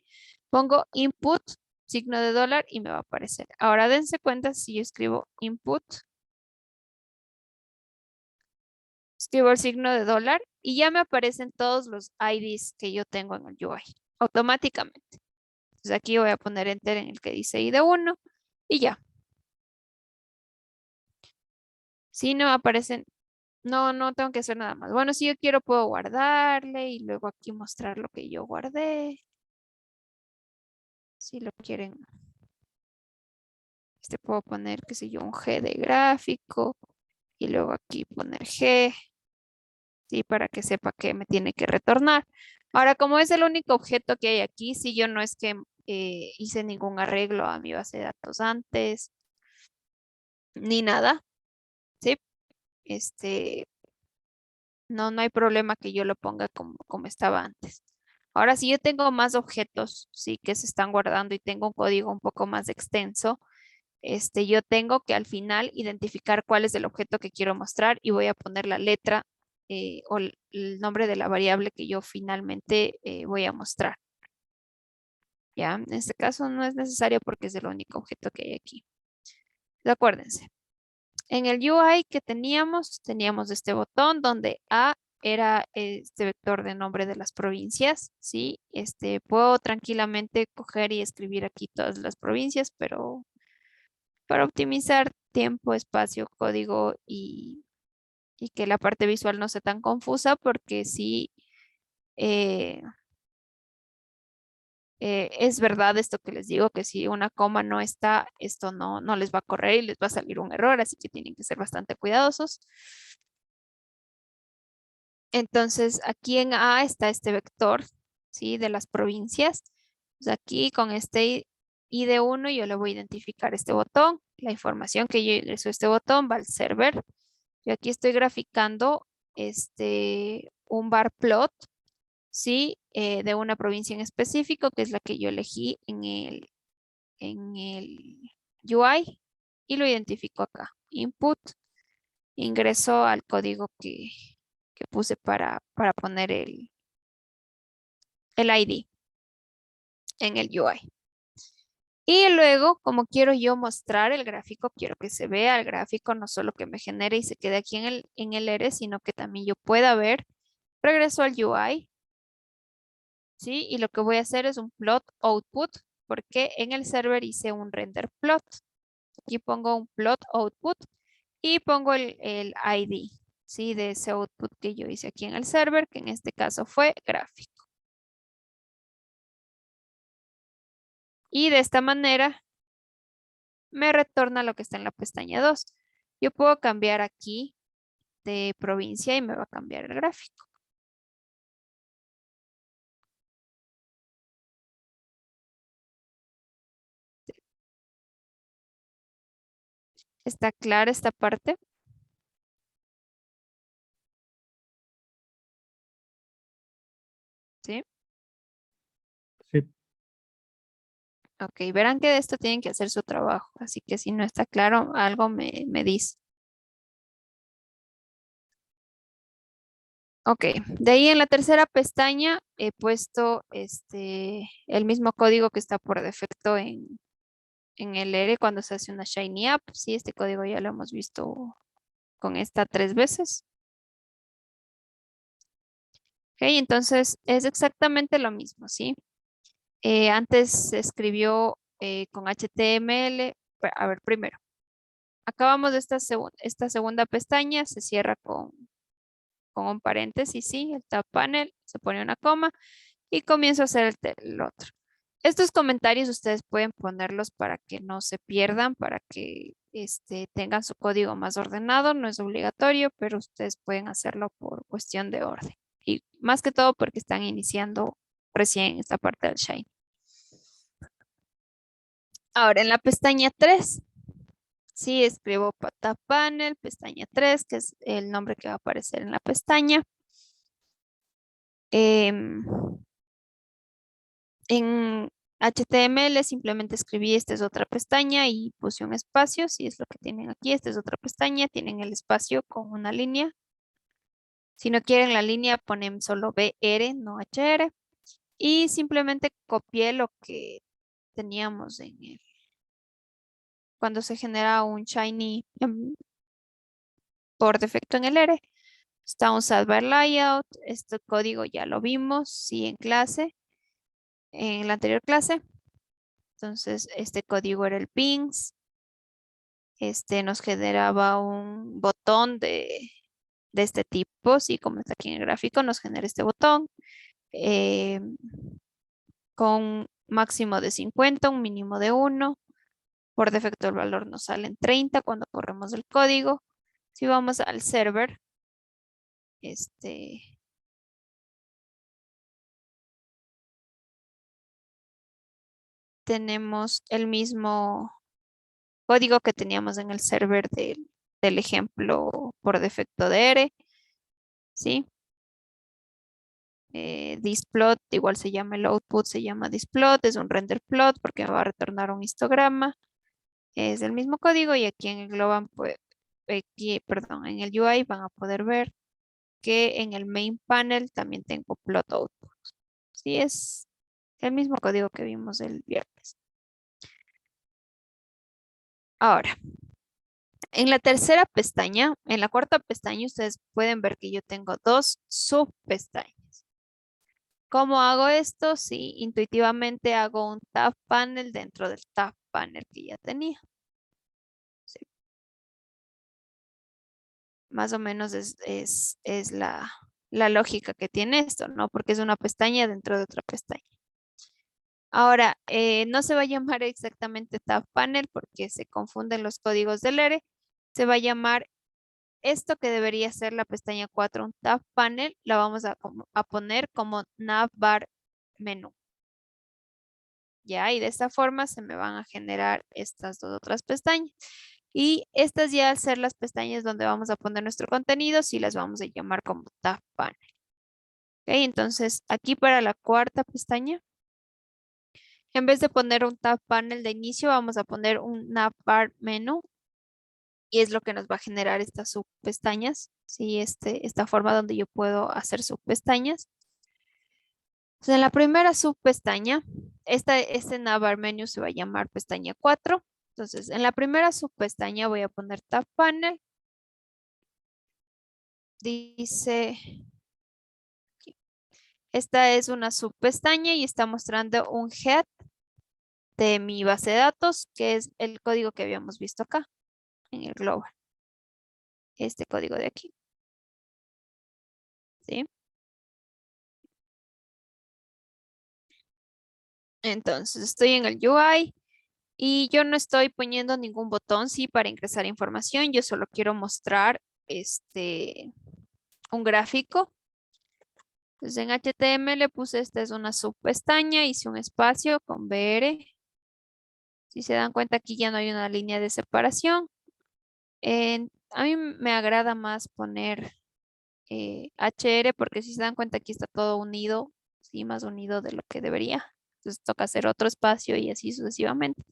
pongo input signo de dólar y me va a aparecer. Ahora dense cuenta si yo escribo input, escribo el signo de dólar y ya me aparecen todos los IDs que yo tengo en el UI automáticamente. Entonces aquí voy a poner enter en el que dice ID1 y ya. Si no aparecen, no tengo que hacer nada más. Bueno, si yo quiero puedo guardarle y luego aquí mostrar lo que yo guardé. Si lo quieren, puedo poner, qué sé yo, un G de gráfico y luego aquí poner G, ¿sí? Para que sepa que me tiene que retornar. Ahora, como es el único objeto que hay aquí, si yo no es que hice ningún arreglo a mi base de datos antes, ni nada, ¿sí? Este, no hay problema que yo lo ponga como estaba antes. Ahora, si yo tengo más objetos, sí, que se están guardando y tengo un código un poco más extenso, yo tengo que al final identificar cuál es el objeto que quiero mostrar y voy a poner la letra o el nombre de la variable que yo finalmente voy a mostrar. Ya, en este caso no es necesario porque es el único objeto que hay aquí. Acuérdense. En el UI que teníamos este botón donde A era este vector de nombre de las provincias, ¿sí? Puedo tranquilamente coger y escribir aquí todas las provincias, pero para optimizar tiempo, espacio, código y que la parte visual no sea tan confusa, porque sí es verdad esto que les digo, que si una coma no está, esto no les va a correr y les va a salir un error, así que tienen que ser bastante cuidadosos. Entonces, aquí en A está este vector, ¿sí? De las provincias. Pues aquí con este ID1 yo le voy a identificar este botón. La información que yo ingreso a este botón va al server. Yo aquí estoy graficando un bar plot, ¿sí? De una provincia en específico, que es la que yo elegí en el UI y lo identifico acá. Input, ingreso al código que puse para poner el ID en el UI. Y luego, como quiero yo mostrar el gráfico, quiero que se vea el gráfico, no solo que me genere y se quede aquí en el ERE, sino que también yo pueda ver. Regreso al UI, ¿sí? Y lo que voy a hacer es un plot output, porque en el server hice un render plot. Aquí pongo un plot output y pongo el ID, ¿sí? De ese output que yo hice aquí en el server, que en este caso fue gráfico. Y de esta manera me retorna lo que está en la pestaña 2. Yo puedo cambiar aquí de provincia y me va a cambiar el gráfico. ¿Está clara esta parte? ¿Sí? Sí, Ok, verán que de esto tienen que hacer su trabajo, así que si no está claro, algo me dice. Ok, de ahí en la tercera pestaña he puesto el mismo código que está por defecto en el ERE cuando se hace una Shiny App. Sí, este código ya lo hemos visto con esta 3 veces. Ok, entonces es exactamente lo mismo, ¿sí? Antes se escribió con HTML. A ver, primero, acabamos de esta segunda pestaña, se cierra con un paréntesis, ¿sí? El tab panel, se pone una coma y comienzo a hacer el otro. Estos comentarios ustedes pueden ponerlos para que no se pierdan, para que tengan su código más ordenado. No es obligatorio, pero ustedes pueden hacerlo por cuestión de orden. Y más que todo porque están iniciando recién esta parte del Shine. Ahora en la pestaña 3, sí, escribo Tab Panel, pestaña 3, que es el nombre que va a aparecer en la pestaña. Em, En HTML simplemente escribí, esta es otra pestaña y puse un espacio, si es lo que tienen aquí, esta es otra pestaña, tienen el espacio con una línea. Si no quieren la línea, ponen solo BR, no HR. Y simplemente copié lo que teníamos cuando se genera un Shiny por defecto en el ERE. Está un sidebar layout. Este código ya lo vimos, sí, en clase, en la anterior clase. Entonces, este código era el pings. Nos generaba un botón de este tipo, sí, como está aquí en el gráfico, nos genera este botón eh, con máximo de 50, un mínimo de 1. Por defecto el valor nos sale en 30 cuando corremos el código. Si vamos al server, tenemos el mismo código que teníamos en el server del ejemplo por defecto de ERE, ¿sí? Thisplot, igual se llama el output, se llama thisplot, es un render plot porque me va a retornar un histograma. Es el mismo código y aquí en el Global, pues, aquí, perdón, en el UI van a poder ver que en el main panel también tengo plot output. Sí, es el mismo código que vimos el viernes. Ahora, en la tercera pestaña, en la cuarta pestaña, ustedes pueden ver que yo tengo dos subpestañas. ¿Cómo hago esto? Sí, intuitivamente hago un tab panel dentro del tab panel que ya tenía. Sí. Más o menos es la lógica que tiene esto, ¿no? Porque es una pestaña dentro de otra pestaña. Ahora, no se va a llamar exactamente tab panel porque se confunden los códigos del ERE. Se va a llamar esto que debería ser la pestaña 4, un tab panel, la vamos a poner como navbar menú. Ya, y de esta forma se me van a generar estas dos otras pestañas. Y estas ya al ser las pestañas donde vamos a poner nuestro contenido, sí las vamos a llamar como tab panel. Ok, entonces aquí para la cuarta pestaña, en vez de poner un tab panel de inicio, vamos a poner un navbar menú y es lo que nos va a generar estas subpestañas. Sí, esta forma donde yo puedo hacer subpestañas. Entonces, en la primera subpestaña, este navbar menu se va a llamar pestaña 4. Entonces, en la primera subpestaña voy a poner tab panel. Dice, esta es una subpestaña y está mostrando un head de mi base de datos, que es el código que habíamos visto acá en el global. Este código de aquí. ¿Sí? Entonces, estoy en el UI y yo no estoy poniendo ningún botón, sí, para ingresar información. Yo solo quiero mostrar un gráfico. Entonces, en HTML puse esta es una subpestaña, hice un espacio con BR. Si se dan cuenta, aquí ya no hay una línea de separación. A mí me agrada más poner HR porque si se dan cuenta, aquí está todo unido, sí, más unido de lo que debería. Entonces, toca hacer otro espacio y así sucesivamente.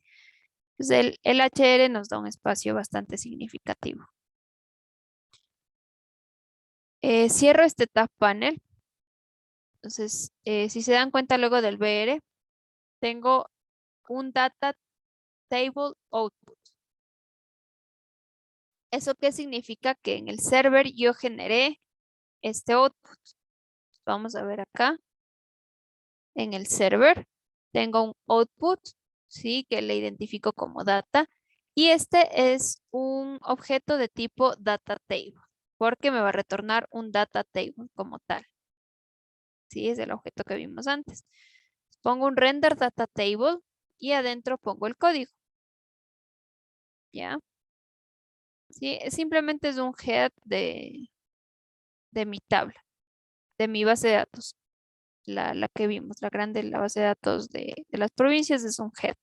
Entonces, el HR nos da un espacio bastante significativo. Cierro este tab panel. Entonces, si se dan cuenta luego del BR, tengo un data table output. ¿Eso qué significa? Que en el server yo generé este output. Vamos a ver acá. En el server tengo un output, ¿sí? Que le identifico como data. Y este es un objeto de tipo data table, porque me va a retornar un data table como tal. Sí, es el objeto que vimos antes. Pongo un render data table y adentro pongo el código. ¿Ya? Sí, simplemente es un head de mi tabla, de mi base de datos. La que vimos, la grande, la base de datos de las provincias es un head.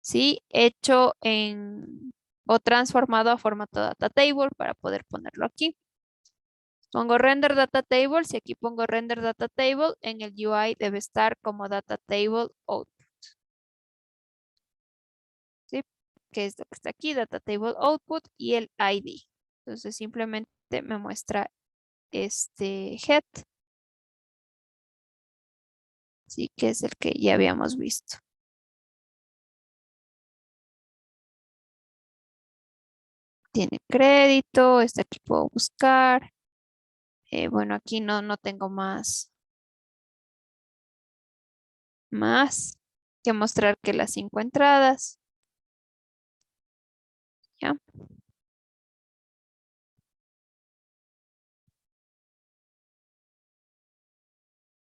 Sí, hecho o transformado a formato data table para poder ponerlo aquí. Pongo render data table, si aquí pongo render data table, en el UI debe estar como data table output. ¿Sí? Que es lo que está aquí, data table output y el ID. Entonces simplemente me muestra este head, sí, que es el que ya habíamos visto. tiene crédito, este aquí puedo buscar. Bueno, aquí no tengo más que mostrar que las 5 entradas. ¿Ya?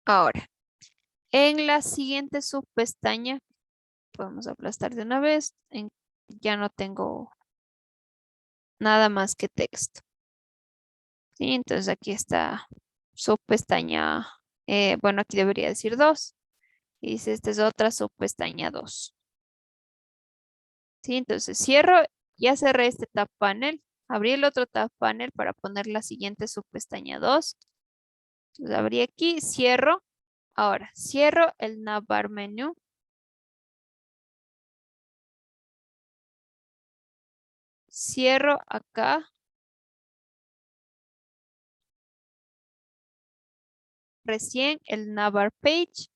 Ahora, en la siguiente subpestaña, podemos aplastar de una vez. Ya no tengo nada más que texto. ¿Sí? Entonces aquí está subpestaña, bueno, aquí debería decir 2. Y dice, esta es otra subpestaña 2. ¿Sí? Entonces cierro, ya cerré este tab panel. Abrí el otro tab panel para poner la siguiente subpestaña 2. Entonces abrí aquí, cierro. Ahora, cierro el navbar menú. Cierro acá. Recién el navbar page.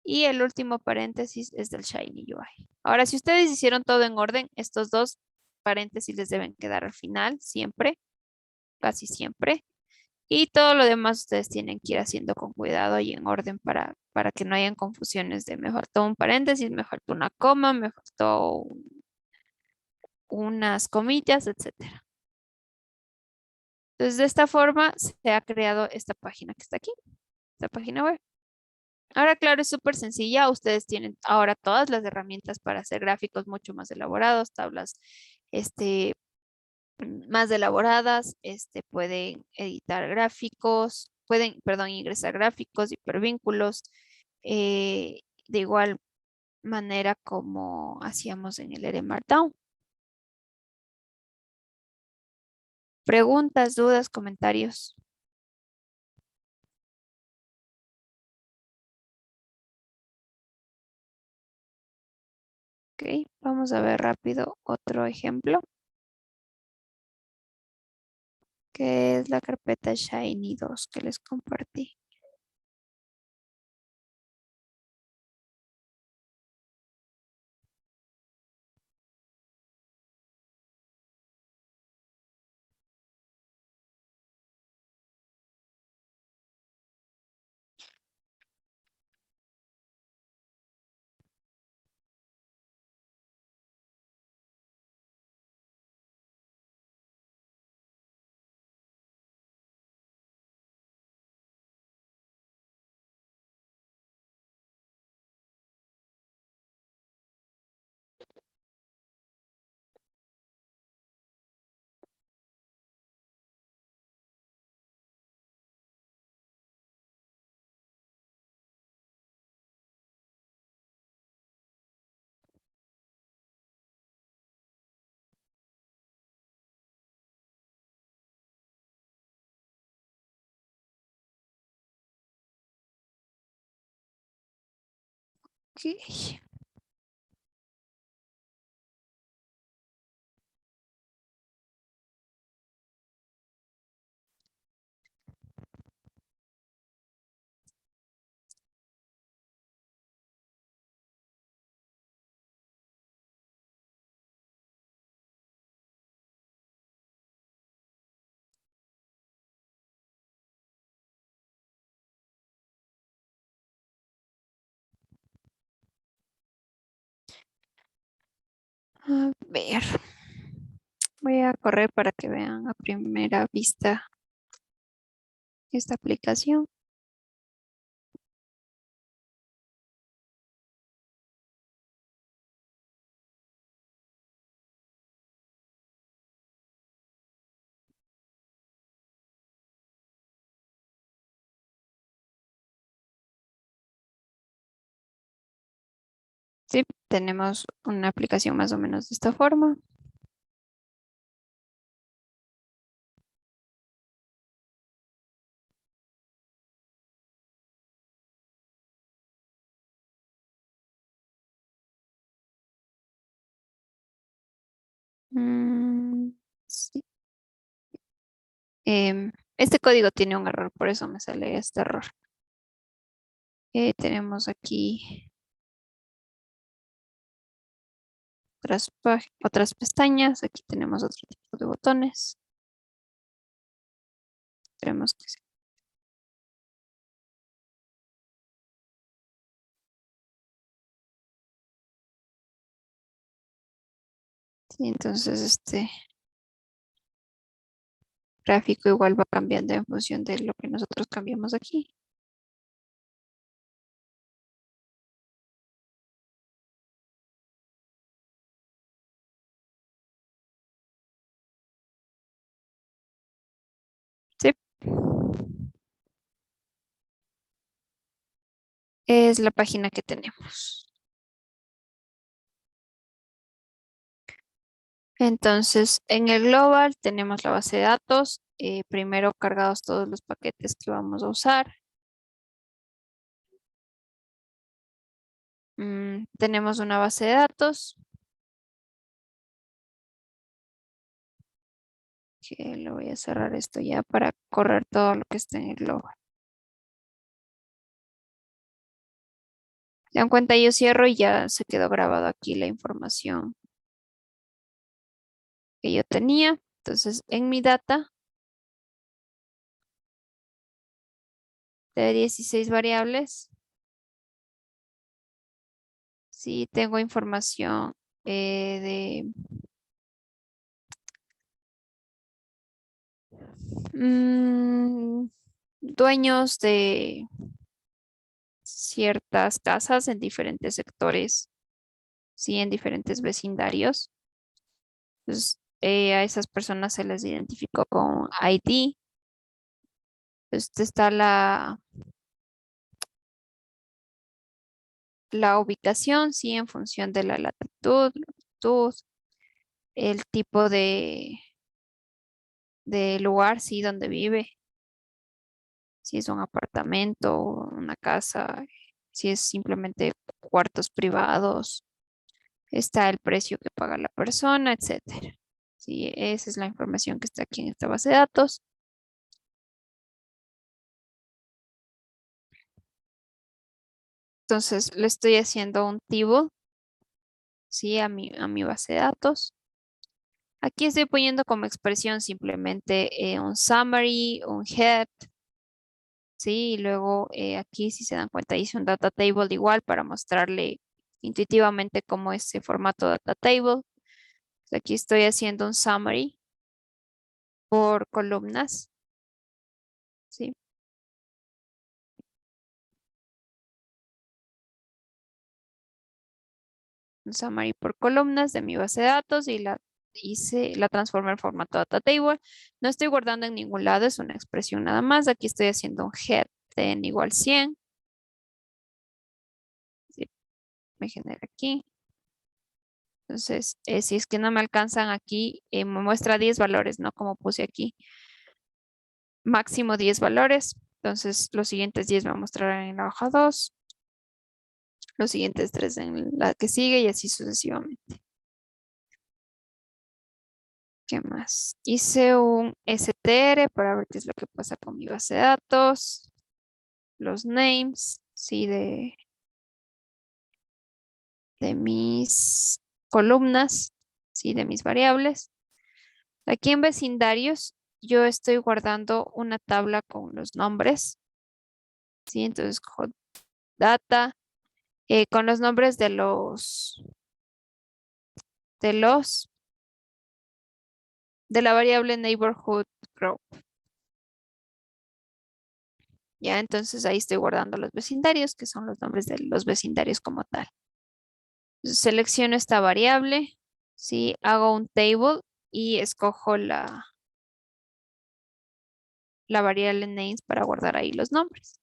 Y el último paréntesis es del Shiny UI. Ahora, si ustedes hicieron todo en orden, estos dos paréntesis les deben quedar al final, siempre, casi siempre. Y todo lo demás ustedes tienen que ir haciendo con cuidado y en orden para que no hayan confusiones de me faltó un paréntesis, me faltó una coma, me faltó unas comillas, etcétera. Entonces, de esta forma se ha creado esta página que está aquí, esta página web. Ahora, claro, es súper sencilla. Ustedes tienen ahora todas las herramientas para hacer gráficos mucho más elaborados, tablas este, más elaboradas, pueden editar gráficos, pueden, perdón, ingresar gráficos, hipervínculos, de igual manera como hacíamos en el R Markdown. Preguntas, dudas, comentarios. Ok, vamos a ver rápido otro ejemplo, que es la carpeta Shiny 2 que les compartí. Ok. A ver, voy a correr para que vean a primera vista esta aplicación. Sí, tenemos una aplicación más o menos de esta forma. Mm, sí. Este código tiene un error, por eso me sale este error. Tenemos aquí otras pestañas. Aquí tenemos otro tipo de botones. Tenemos que sí, entonces este gráfico igual va cambiando en función de lo que nosotros cambiamos aquí. Sí, es la página que tenemos. Entonces, en el global tenemos la base de datos, primero cargados todos los paquetes que vamos a usar. Tenemos una base de datos que le voy a cerrar esto ya para correr todo lo que está en el global. Se dan cuenta, yo cierro y ya se quedó grabado aquí la información que yo tenía. Entonces, en mi data de 16 variables, sí tengo información de dueños de ciertas casas en diferentes sectores, sí, en diferentes vecindarios. Entonces, a esas personas se les identificó con ID. Este está la ubicación, sí, en función de la latitud, longitud, el tipo de lugar, sí, donde vive, si es un apartamento, una casa, si es simplemente cuartos privados, está el precio que paga la persona, etcétera. Sí, esa es la información que está aquí en esta base de datos. Entonces le estoy haciendo un table, sí, a mi base de datos. Aquí estoy poniendo como expresión simplemente un summary, un head, sí, y luego aquí si se dan cuenta hice un data table igual para mostrarle intuitivamente cómo es ese formato data table. Aquí estoy haciendo un summary por columnas, sí, un summary por columnas de mi base de datos y la transformé en formato data table. No estoy guardando en ningún lado, es una expresión nada más. Aquí estoy haciendo un head de n igual 100. Sí, me genera aquí. Entonces, si es que no me alcanzan aquí, me muestra 10 valores, ¿no? Como puse aquí, máximo 10 valores. Entonces, los siguientes 10 me mostrarán en la hoja 2, los siguientes 3 en la que sigue y así sucesivamente. ¿Qué más? Hice un STR para ver qué es lo que pasa con mi base de datos, los names, sí, de mis columnas, sí, de mis variables. Aquí en vecindarios, yo estoy guardando una tabla con los nombres, sí, entonces cojo data con los nombres de de la variable neighborhood group. Ya, entonces ahí estoy guardando los vecindarios, que son los nombres de los vecindarios como tal. Selecciono esta variable, sí, hago un table y escojo la variable names para guardar ahí los nombres.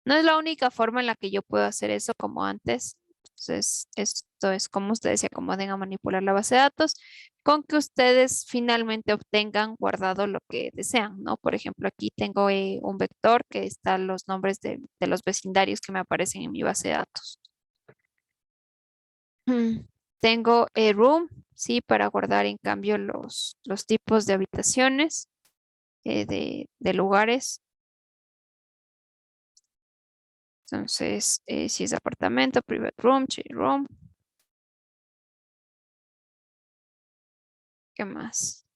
No es la única forma en la que yo puedo hacer eso como antes. Entonces, esto es como ustedes se acomoden a manipular la base de datos, con que ustedes finalmente obtengan guardado lo que desean, ¿no? Por ejemplo, aquí tengo un vector que está los nombres de los vecindarios que me aparecen en mi base de datos. Tengo room, sí, para guardar en cambio los tipos de habitaciones, de lugares. Entonces, si es apartamento, private room, share room. ¿Qué más?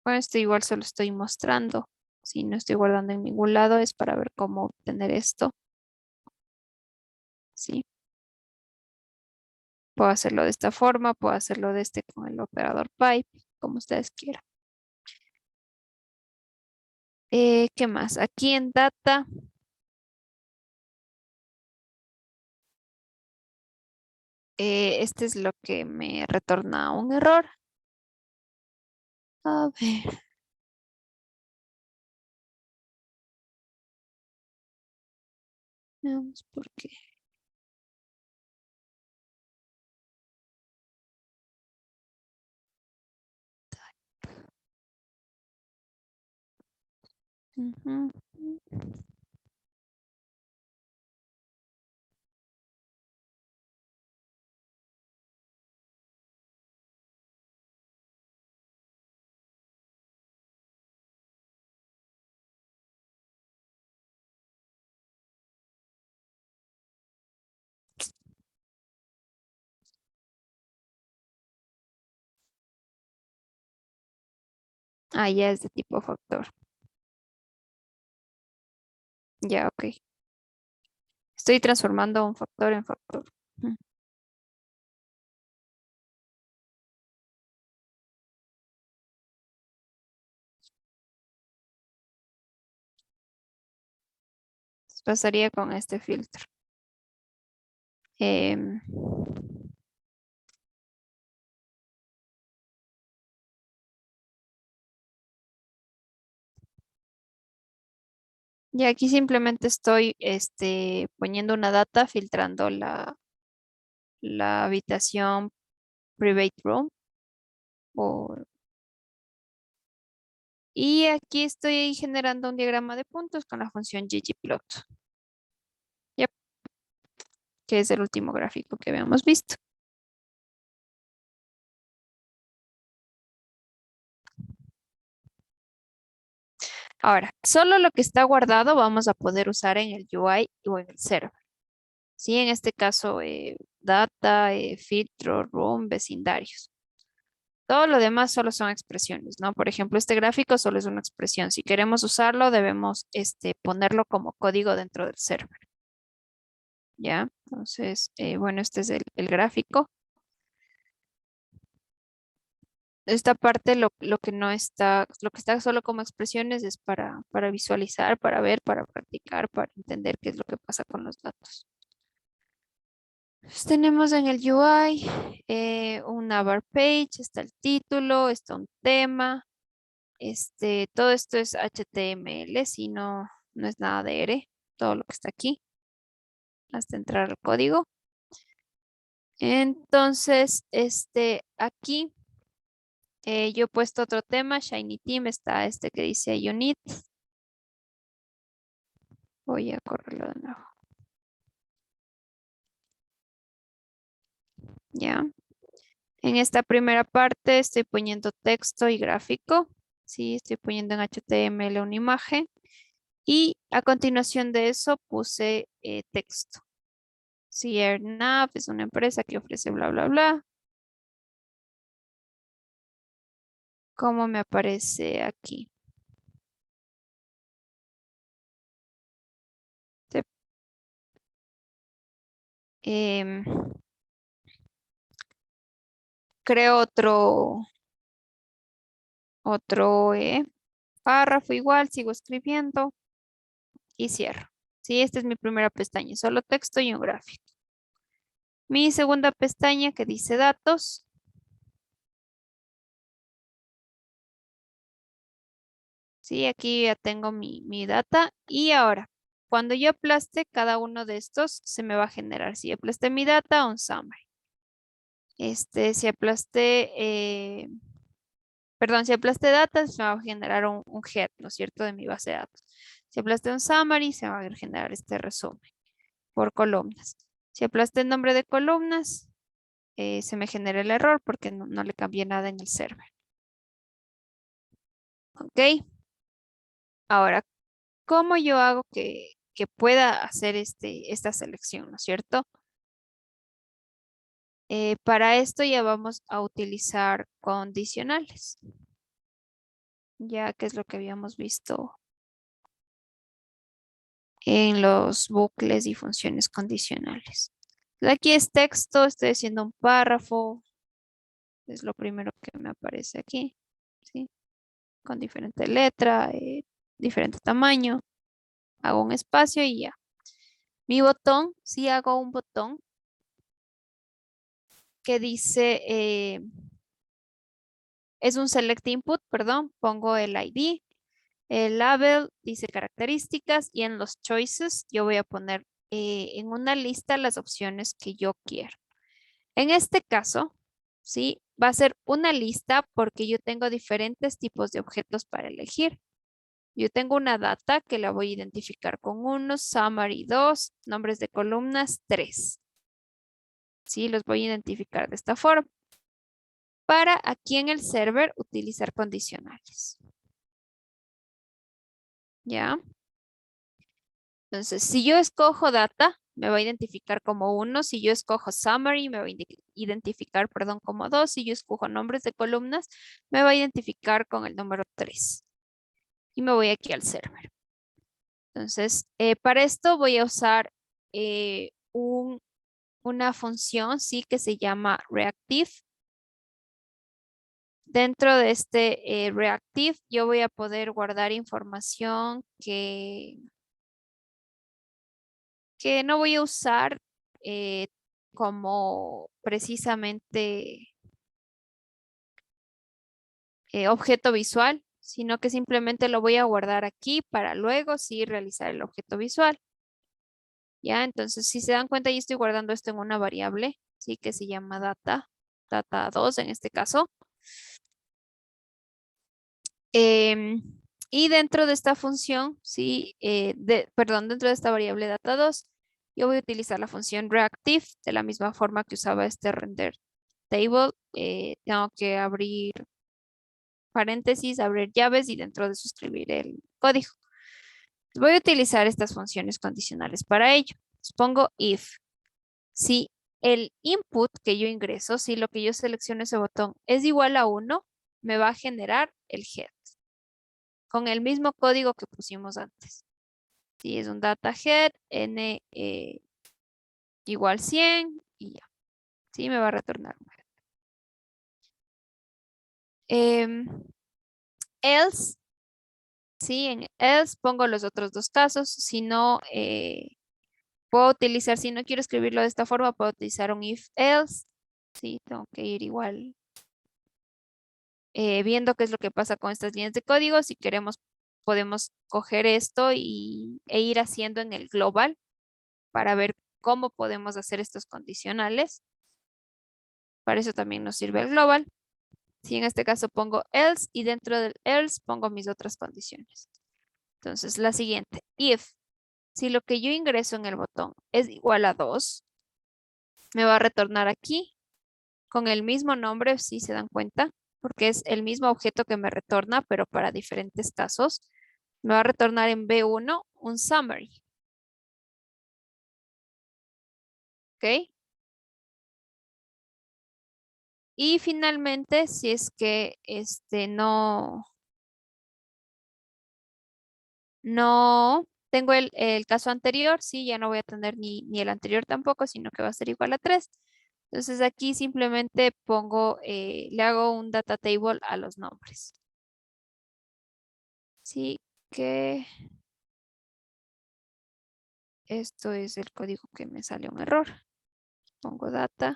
Bueno, esto igual solo estoy mostrando. Si no estoy guardando en ningún lado es para ver cómo obtener esto. Sí. Puedo hacerlo de esta forma, puedo hacerlo de este con el operador pipe, como ustedes quieran. ¿Qué más? Aquí en data, este es lo que me retorna un error. A ver, veamos por qué. Ujú. Ah, ya es de tipo factor. Ya, ok. Estoy transformando un factor en factor. Ujú. Pasaría con este filtro. Em, y aquí simplemente estoy poniendo una data, filtrando la habitación private room. Y aquí estoy generando un diagrama de puntos con la función ggplot. Yep, que es el último gráfico que habíamos visto. Ahora, solo lo que está guardado vamos a poder usar en el UI o en el server. Sí, en este caso, data, filtro, room, vecindarios. Todo lo demás solo son expresiones, ¿no? Por ejemplo, este gráfico solo es una expresión. Si queremos usarlo, debemos ponerlo como código dentro del server. ¿Ya? Entonces, bueno, este es el gráfico. Esta parte, lo que no está, lo que está solo como expresiones es para visualizar, para ver, para practicar, para entender qué es lo que pasa con los datos. Pues tenemos en el UI una bar page, está el título, está un tema. Todo esto es HTML, si no, no es nada de R, todo lo que está aquí, hasta entrar al código. Entonces, aquí yo he puesto otro tema, Shiny Team, está este que dice Unit. Voy a correrlo de nuevo. Ya. En esta primera parte estoy poniendo texto y gráfico. Sí, estoy poniendo en HTML una imagen. Y a continuación de eso puse texto. Sí, AirNav es una empresa que ofrece bla, bla, bla. ¿Cómo me aparece aquí? Te- em, creo otro párrafo igual, sigo escribiendo y cierro. Sí, esta es mi primera pestaña, solo texto y un gráfico. Mi segunda pestaña que dice datos. Sí, aquí ya tengo mi data. Y ahora, cuando yo aplaste cada uno de estos, se me va a generar. Si aplasté mi data, un summary. Si aplasté, perdón, si aplasté data, se me va a generar un head, ¿no es cierto?, de mi base de datos. Si aplasté un summary, se va a generar este resumen por columnas. Si aplasté el nombre de columnas, se me genera el error porque no le cambié nada en el server. ¿Ok? Ahora, ¿cómo yo hago que pueda hacer esta selección, ¿no es cierto? Para esto ya vamos a utilizar condicionales, ya que es lo que habíamos visto en los bucles y funciones condicionales. Aquí es texto, estoy haciendo un párrafo, es lo primero que me aparece aquí, ¿sí? Con diferente letra, diferente tamaño, hago un espacio y ya. Mi botón, si hago un botón que dice, es un select input, perdón, pongo el ID, el label dice características y en los choices yo voy a poner en una lista las opciones que yo quiero. En este caso, ¿sí? Va a ser una lista porque yo tengo diferentes tipos de objetos para elegir. Yo tengo una data que la voy a identificar con 1, summary 2, nombres de columnas 3. ¿Sí? Los voy a identificar de esta forma. Para aquí en el server utilizar condicionales. ¿Ya? Entonces, si yo escojo data, me va a identificar como 1. Si yo escojo summary, me va a identificar, perdón, como 2. Si yo escojo nombres de columnas, me va a identificar con el número 3. Y me voy aquí al server. Entonces, para esto voy a usar una función, sí, que se llama reactive. Dentro de este reactive, yo voy a poder guardar información que no voy a usar eh, como precisamente objeto visual, sino que simplemente lo voy a guardar aquí para luego sí realizar el objeto visual. Ya, entonces si se dan cuenta, yo estoy guardando esto en una variable, sí, que se llama data 2 en este caso. Em, y dentro de esta función, sí, perdón, dentro de esta variable data2, yo voy a utilizar la función reactive de la misma forma que usaba este render table. Tengo que abrir paréntesis, abrir llaves y dentro de eso escribir el código. Voy a utilizar estas funciones condicionales para ello. Pongo if. Si el input que yo ingreso, si lo que yo selecciono ese botón es igual a 1, me va a generar el head con el mismo código que pusimos antes. Si es un data head, n igual 100 y ya. Sí, me va a retornar un head. Else, sí, en else pongo los otros dos casos. Si no, puedo utilizar, si no quiero escribirlo de esta forma, puedo utilizar un if else. Sí, tengo que ir igual viendo qué es lo que pasa con estas líneas de código. Si queremos, podemos coger esto e ir haciendo en el global para ver cómo podemos hacer estos condicionales. Para eso también nos sirve el global. Si en este caso pongo else y dentro del else pongo mis otras condiciones. Entonces, la siguiente, if, si lo que yo ingreso en el botón es igual a 2, me va a retornar aquí con el mismo nombre, si se dan cuenta, porque es el mismo objeto que me retorna, pero para diferentes casos. Me va a retornar en B1 un summary. ¿Ok? Y finalmente, si es que no tengo el caso anterior, sí, ya no voy a tener ni el anterior tampoco, sino que va a ser igual a 3. Entonces aquí simplemente pongo, le hago un data table a los nombres. Sí, que esto es el código que me sale un error. Pongo data.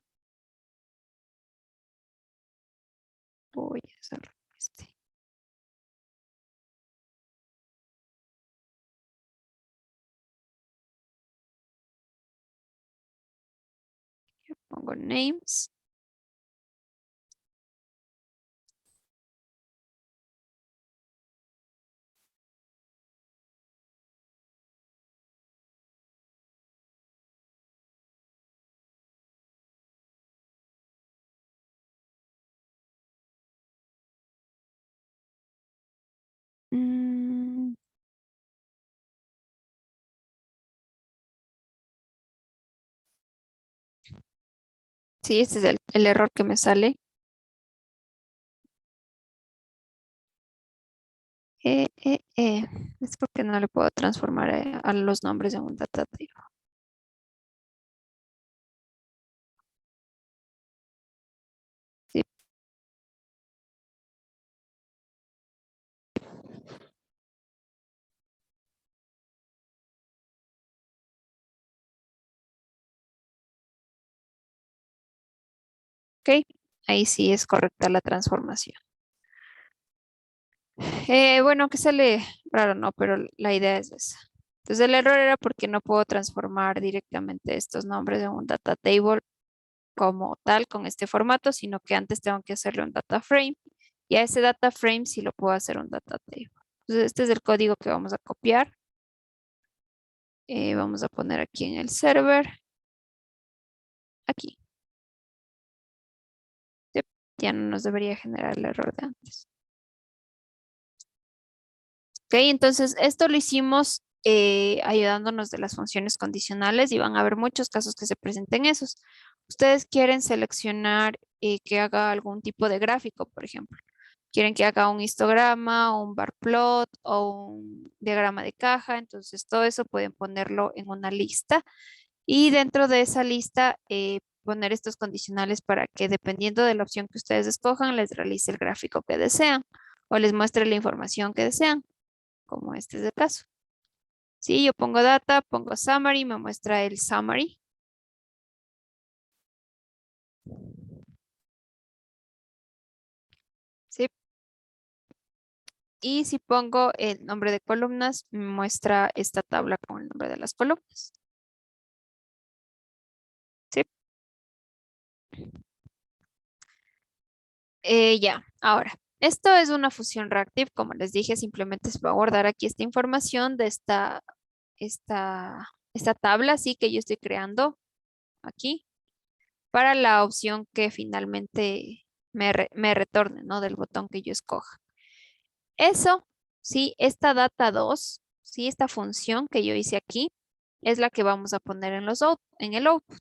Voy a hacer este. Pongo names. Mm, Sí, este es el error que me sale. Eh, eh, eh. Es porque no le puedo transformar a los nombres en un data table. Sí, ok. Ahí sí es correcta la transformación. Bueno, que sale raro, no, pero la idea es esa. Entonces el error era porque no puedo transformar directamente estos nombres en un data table como tal con este formato, sino que antes tengo que hacerle un data frame y a ese data frame sí lo puedo hacer un data table. Entonces este es el código que vamos a copiar. Vamos a poner aquí en el server, aquí. Yep, ya no nos debería generar el error de antes. Ok, entonces esto lo hicimos ayudándonos de las funciones condicionales y van a haber muchos casos que se presenten esos. Ustedes quieren seleccionar que haga algún tipo de gráfico, por ejemplo. Quieren que haga un histograma, un bar plot o un diagrama de caja. Entonces todo eso pueden ponerlo en una lista y dentro de esa lista poner estos condicionales para que dependiendo de la opción que ustedes escojan les realice el gráfico que desean o les muestre la información que desean, como este es el caso. Sí, yo pongo data, pongo summary, me muestra el summary. Sí, y si pongo el nombre de columnas, me muestra esta tabla con el nombre de las columnas. Sí, ya, ahora, esto es una fusión reactive, como les dije, simplemente se va a guardar aquí esta información de esta tabla, sí, que yo estoy creando aquí, para la opción que finalmente me retorne, ¿no? Del botón que yo escoja. Eso, sí, esta data2, sí, esta función que yo hice aquí, es la que vamos a poner en el output.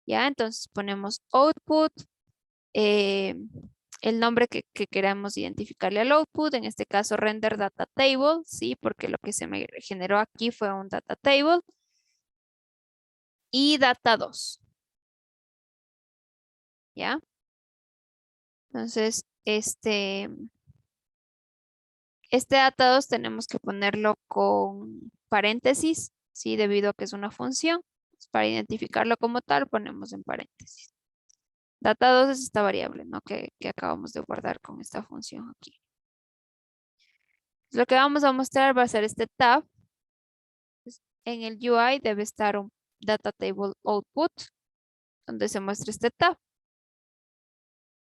¿Ya? Entonces ponemos output, eh, el nombre que queramos identificarle al output, en este caso render data table, ¿sí? Porque lo que se me generó aquí fue un data table y data2, ¿ya? Entonces, este data2 tenemos que ponerlo con paréntesis, ¿sí? Debido a que es una función. Para identificarlo como tal, ponemos en paréntesis. Data2 es esta variable, ¿no? Que acabamos de guardar con esta función aquí. Lo que vamos a mostrar va a ser este tab. En el UI debe estar un data table output, donde se muestra este tab,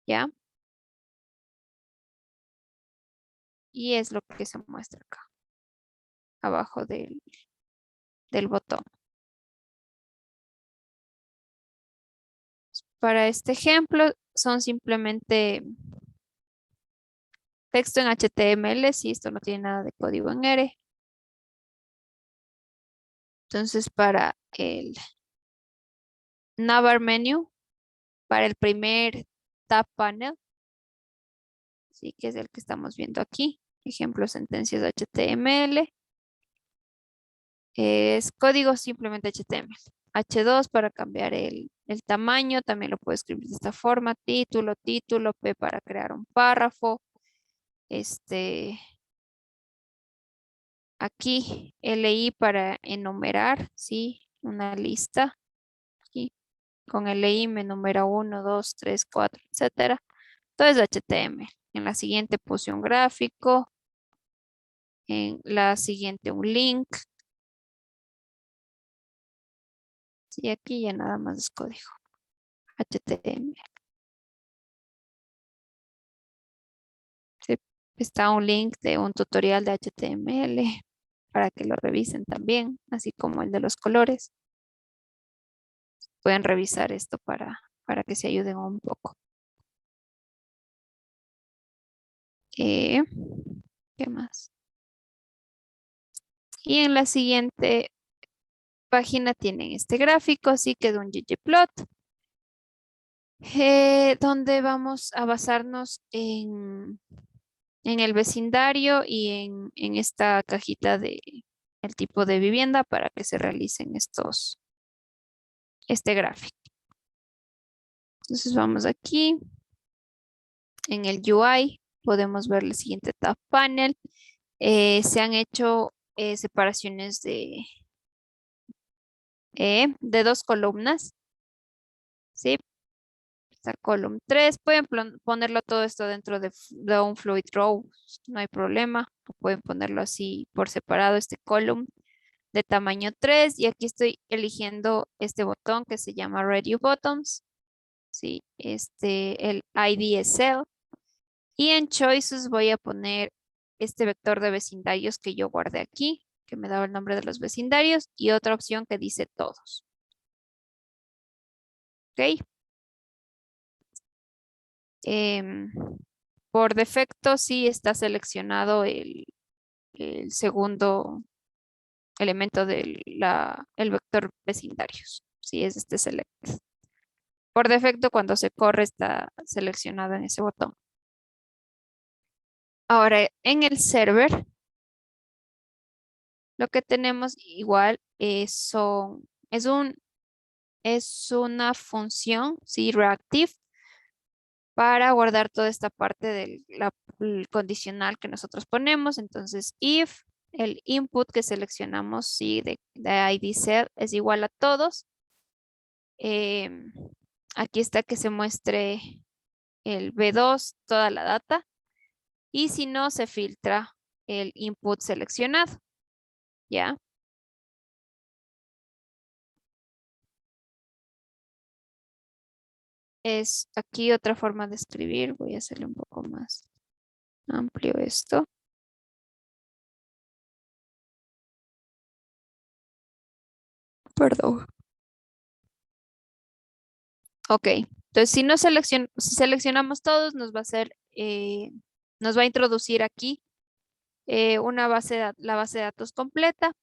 ¿ya? Y es lo que se muestra acá, abajo del botón. Para este ejemplo, son simplemente texto en HTML, si esto no tiene nada de código en R. Entonces, para el Navbar menu, para el primer tab panel, sí, que es el que estamos viendo aquí, ejemplo, sentencias HTML, es código simplemente HTML. H2 para cambiar el tamaño, también lo puedo escribir de esta forma, título, título, P para crear un párrafo, aquí LI para enumerar, sí, una lista, aquí con LI me enumera 1, 2, 3, 4, etcétera. Todo es HTML. En la siguiente puse un gráfico, en la siguiente un link, y aquí ya nada más es código HTML. Sí, está un link de un tutorial de HTML para que lo revisen también, así como el de los colores. Pueden revisar esto para que se ayuden un poco. Eh, ¿Qué más? Y en la siguiente página tienen este gráfico, así que de un ggplot. donde vamos a basarnos en el vecindario y en esta cajita de el tipo de vivienda para que se realicen este gráfico. Entonces vamos aquí, en el UI podemos ver el siguiente tab panel. Se han hecho separaciones de dos columnas, ¿sí? Está column 3. Pueden ponerlo todo esto dentro de un fluid row, no hay problema. O pueden ponerlo así por separado, este column de tamaño 3. Y aquí estoy eligiendo este botón que se llama Radio Buttons, ¿sí? El ID es Cell. Y en Choices voy a poner este vector de vecindarios que yo guardé aquí, que me daba el nombre de los vecindarios, y otra opción que dice todos. ¿Ok? Em, por defecto sí está seleccionado el segundo elemento del el vector vecindarios. Sí, es este select. Por defecto cuando se corre está seleccionado en ese botón. Ahora en el server lo que tenemos igual es una función, sí, reactive, para guardar toda esta parte del condicional que nosotros ponemos. Entonces, if el input que seleccionamos, sí, de ID set es igual a todos, em, aquí está que se muestre el B2, toda la data, y si no, se filtra el input seleccionado, ¿ya? Es aquí otra forma de escribir, voy a hacerle un poco más amplio esto. Perdón. Ok, entonces si no si seleccionamos todos, nos va a introducir aquí una la base de datos completa.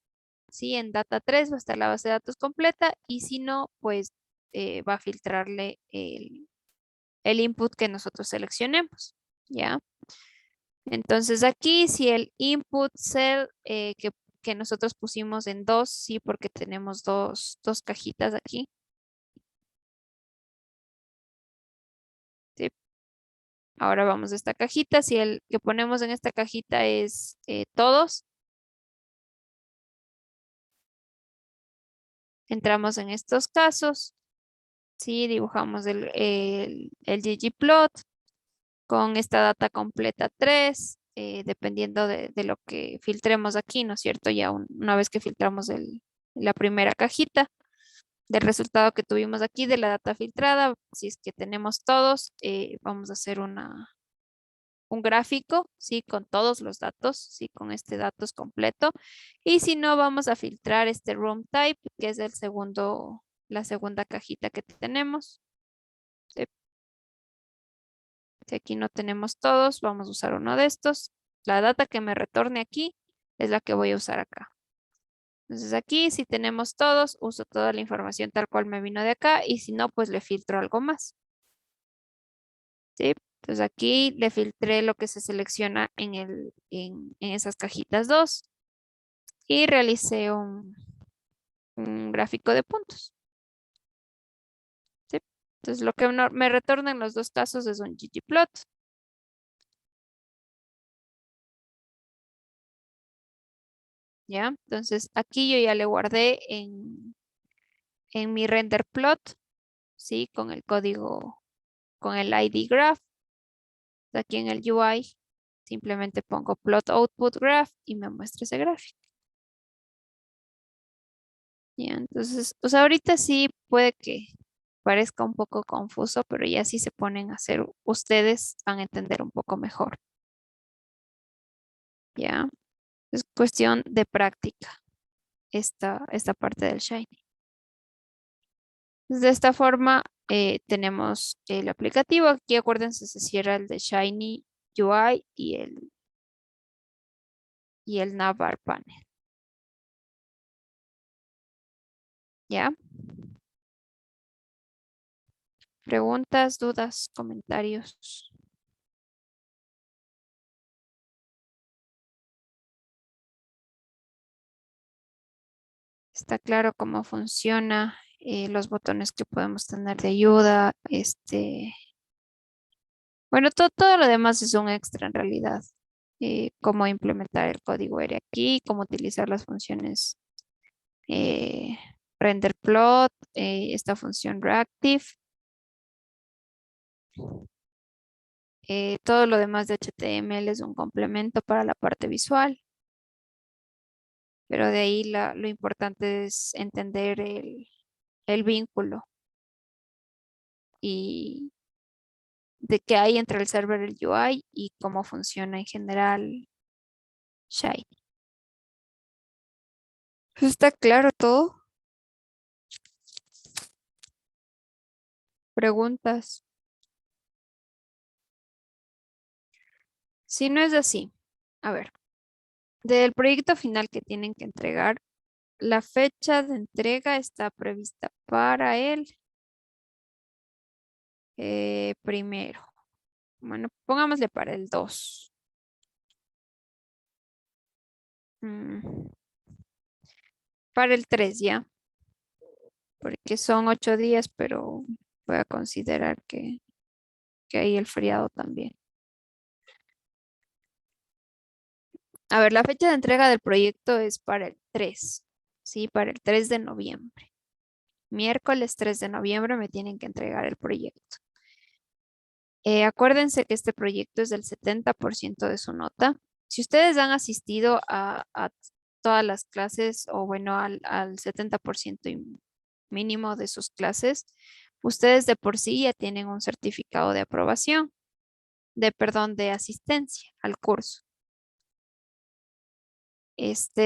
Sí, en Data 3 va a estar la base de datos completa y si no, pues va a filtrarle el input que nosotros seleccionemos. ¿Ya? Entonces aquí, si el input cell que nosotros pusimos en 2, sí, porque tenemos dos cajitas aquí. ¿Sí? Ahora vamos a esta cajita. Si el que ponemos en esta cajita es todos, entramos en estos casos. Sí, dibujamos el ggplot con esta data completa 3, dependiendo de lo que filtremos aquí, ¿no es cierto? Ya una vez que filtramos la primera cajita del resultado que tuvimos aquí de la data filtrada, si es que tenemos todos, vamos a hacer un gráfico, ¿sí? Con todos los datos, ¿sí? Con este datos completo. Y si no, vamos a filtrar este room type, que es la segunda cajita que tenemos. ¿Sí? Si aquí no tenemos todos, vamos a usar uno de estos. La data que me retorne aquí es la que voy a usar acá. Entonces aquí, si tenemos todos, uso toda la información tal cual me vino de acá y si no, pues le filtro algo más. ¿Sí? Entonces aquí le filtré lo que se selecciona en esas cajitas 2 y realicé un gráfico de puntos. ¿Sí? Entonces lo que me retorna en los dos casos es un ggplot. ¿Ya? Entonces aquí yo ya le guardé en mi render plot, ¿sí? Con el código, con el ID graph. Aquí en el UI simplemente pongo plot output graph y me muestra ese gráfico. Ya, entonces, pues ahorita sí puede que parezca un poco confuso, pero ya si se ponen a hacer, ustedes van a entender un poco mejor. Ya, es cuestión de práctica esta parte del Shiny. De esta forma tenemos el aplicativo. Aquí acuérdense, se cierra el de Shiny UI y el Navbar panel. ¿Ya? Preguntas, dudas, comentarios. Está claro cómo funciona, los botones que podemos tener de ayuda, bueno, todo lo demás es un extra en realidad. Cómo implementar el código R aquí, cómo utilizar las funciones eh, render plot, esta función reactive, todo lo demás de HTML es un complemento para la parte visual, pero de ahí lo importante es entender el vínculo y de qué hay entre el server y el UI y cómo funciona en general Shiny. ¿Está claro todo? Preguntas. Si no es así, a ver, del proyecto final que tienen que entregar, la fecha de entrega está prevista para el primero. Bueno, pongámosle para el 2. Mm, para el 3 ya, porque son 8 días, pero voy a considerar que hay el feriado también. A ver, la fecha de entrega del proyecto es para el 3, ¿sí? Para el 3 de noviembre. Miércoles 3 de noviembre me tienen que entregar el proyecto. Acuérdense que este proyecto es del 70% de su nota. Si ustedes han asistido a todas las clases o bueno, al 70% mínimo de sus clases, ustedes de por sí ya tienen un certificado de aprobación, perdón, de asistencia al curso.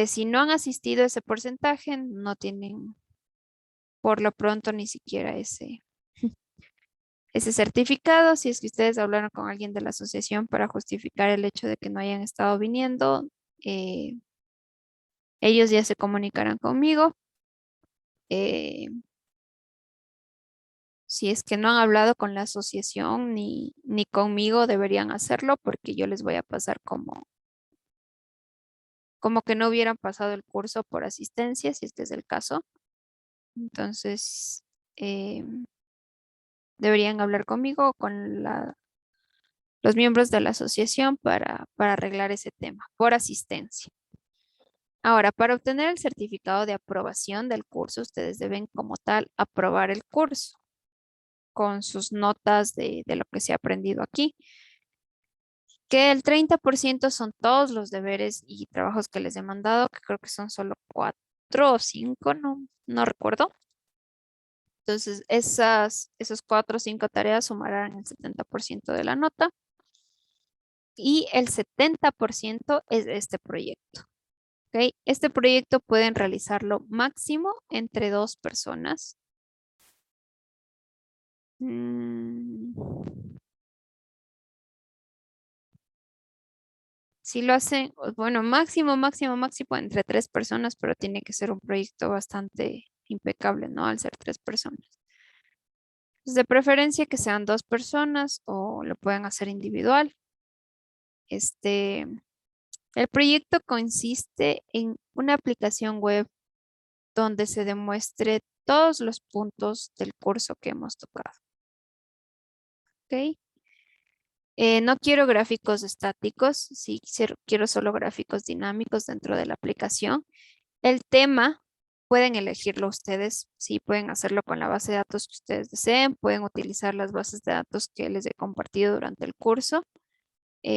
Si no han asistido a ese porcentaje, no tienen por lo pronto ni siquiera ese certificado. Si es que ustedes hablaron con alguien de la asociación para justificar el hecho de que no hayan estado viniendo, eh, ellos ya se comunicarán conmigo. Eh, si es que no han hablado con la asociación ni conmigo, deberían hacerlo porque yo les voy a pasar como que no hubieran pasado el curso por asistencia, si este es el caso. Entonces, eh, deberían hablar conmigo o con los miembros de la asociación para arreglar ese tema por asistencia. Ahora, para obtener el certificado de aprobación del curso, ustedes deben como tal aprobar el curso con sus notas de lo que se ha aprendido aquí, que el 30% son todos los deberes y trabajos que les he mandado, que creo que son solo 4 o 5, no recuerdo. Entonces, esos 4 o 5 tareas sumarán el 70% de la nota y el 70% es de este proyecto. ¿Ok? Este proyecto pueden realizarlo máximo entre 2 personas. Mm, Si lo hacen, bueno, máximo entre 3 personas, pero tiene que ser un proyecto bastante impecable, ¿no? Al ser 3 personas. Pues de preferencia que sean 2 personas o lo pueden hacer individual. Este, el proyecto consiste en una aplicación web donde se demuestre todos los puntos del curso que hemos tocado. ¿Ok? No quiero gráficos estáticos, sí quiero solo gráficos dinámicos dentro de la aplicación. El tema pueden elegirlo ustedes, sí, pueden hacerlo con la base de datos que ustedes deseen, pueden utilizar las bases de datos que les he compartido durante el curso.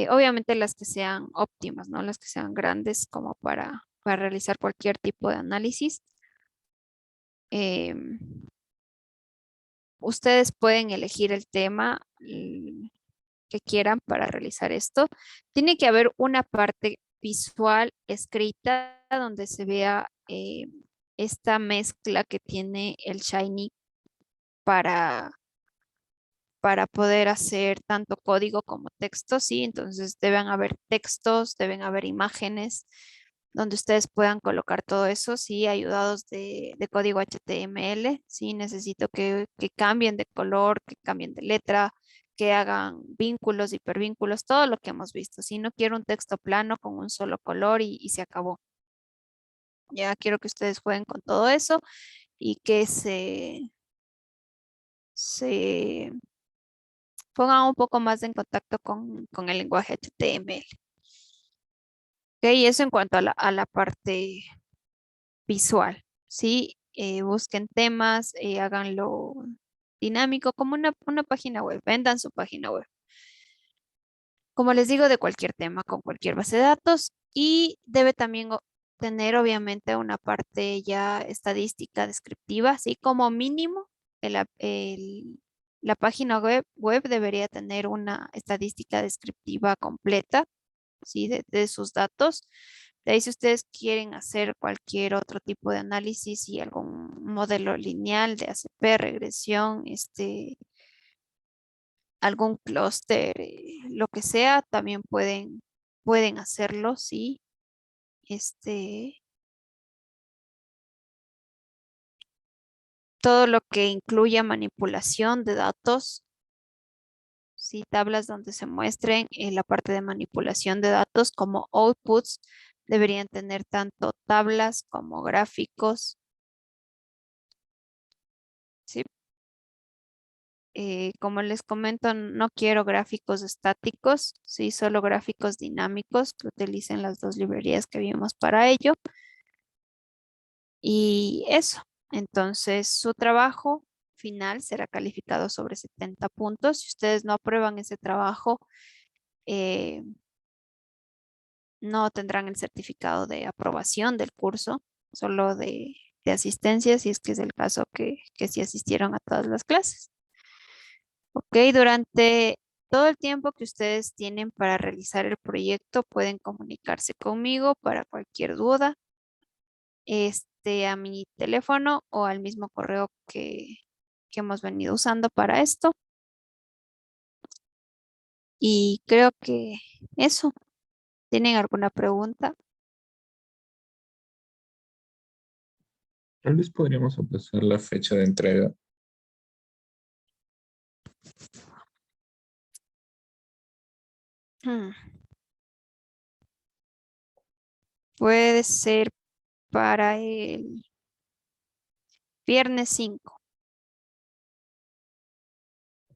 Obviamente las que sean óptimas, ¿no? Las que sean grandes como para realizar cualquier tipo de análisis. Em, Ustedes pueden elegir el tema que quieran para realizar esto. Tiene que haber una parte visual escrita donde se vea esta mezcla que tiene el Shiny para, para poder hacer tanto código como texto, ¿sí? Entonces deben haber textos, deben haber imágenes. donde ustedes puedan colocar todo eso, sí, ayudados de código HTML, sí, necesito que cambien de color, que cambien de letra, que hagan vínculos, hipervínculos, todo lo que hemos visto. Si no quiero un texto plano con un solo color y se acabó. Ya quiero que ustedes jueguen con todo eso y que se pongan un poco más en contacto con el lenguaje HTML. Ok, y eso en cuanto a la parte visual, ¿sí? Busquen temas, háganlo dinámico como una página web, vendan su página web. Como les digo, de cualquier tema, con cualquier base de datos y debe también tener obviamente una parte ya estadística descriptiva, así como mínimo la página web debería tener una estadística descriptiva completa, ¿sí? De sus datos. De ahí si ustedes quieren hacer cualquier otro tipo de análisis y algún modelo lineal de ACP, regresión, algún clúster, lo que sea, también pueden hacerlo, sí. Todo lo que incluya manipulación de datos, sí, tablas donde se muestren en la parte de manipulación de datos como outputs, deberían tener tanto tablas como gráficos, sí. Como les comento, no quiero gráficos estáticos, sí, solo gráficos dinámicos que utilicen las dos librerías que vimos para ello. Y eso, entonces su trabajo final será calificado sobre 70 puntos. Si ustedes no aprueban ese trabajo, eh, no tendrán el certificado de aprobación del curso, solo de asistencia, si es que es el caso que sí asistieron a todas las clases. Ok, durante todo el tiempo que ustedes tienen para realizar el proyecto, pueden comunicarse conmigo para cualquier duda, a mi teléfono o al mismo correo que hemos venido usando para esto. Y creo que eso. ¿Tienen alguna pregunta? Tal vez podríamos aplazar la fecha de entrega. Hmm, Puede ser para el viernes 5.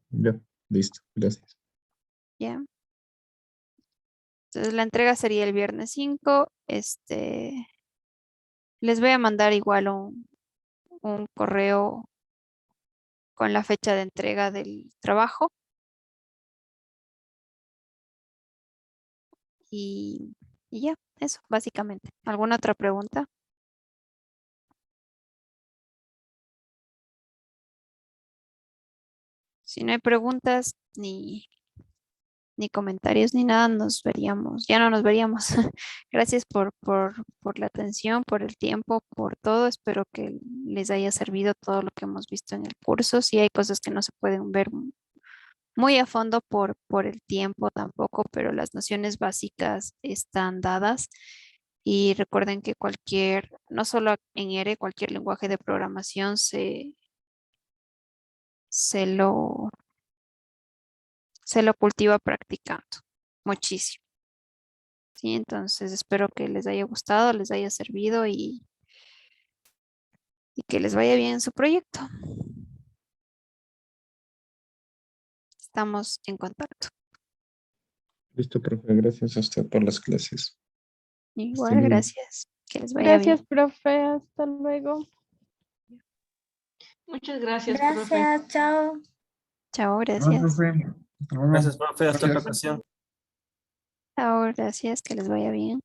Ya, listo, gracias. ¿Ya? Entonces la entrega sería el viernes 5. Les voy a mandar igual un correo con la fecha de entrega del trabajo y, y ya, eso, básicamente. ¿Alguna otra pregunta? Si no hay preguntas ni comentarios ni nada, nos veríamos, ya no nos veríamos. Gracias por la atención, por el tiempo, por todo. Espero que les haya servido todo lo que hemos visto en el curso. Si hay cosas que no se pueden ver muy a fondo por el tiempo tampoco, pero las nociones básicas están dadas. Y recuerden que no solo en R, cualquier lenguaje de programación se lo, se lo cultiva practicando muchísimo. Sí, entonces espero que les haya gustado, les haya servido y que les vaya bien en su proyecto. Estamos en contacto. Listo, profe, gracias a usted por las clases. Hasta Igual, luego. gracias. Que les vaya bien. Gracias, profe. Hasta luego. Muchas gracias, profe. Gracias, chao. Chao, Bueno, gracias. profe, hasta luego. Gracias, profe. Hasta otra Gracias. ocasión. Chao, gracias. Que les vaya bien.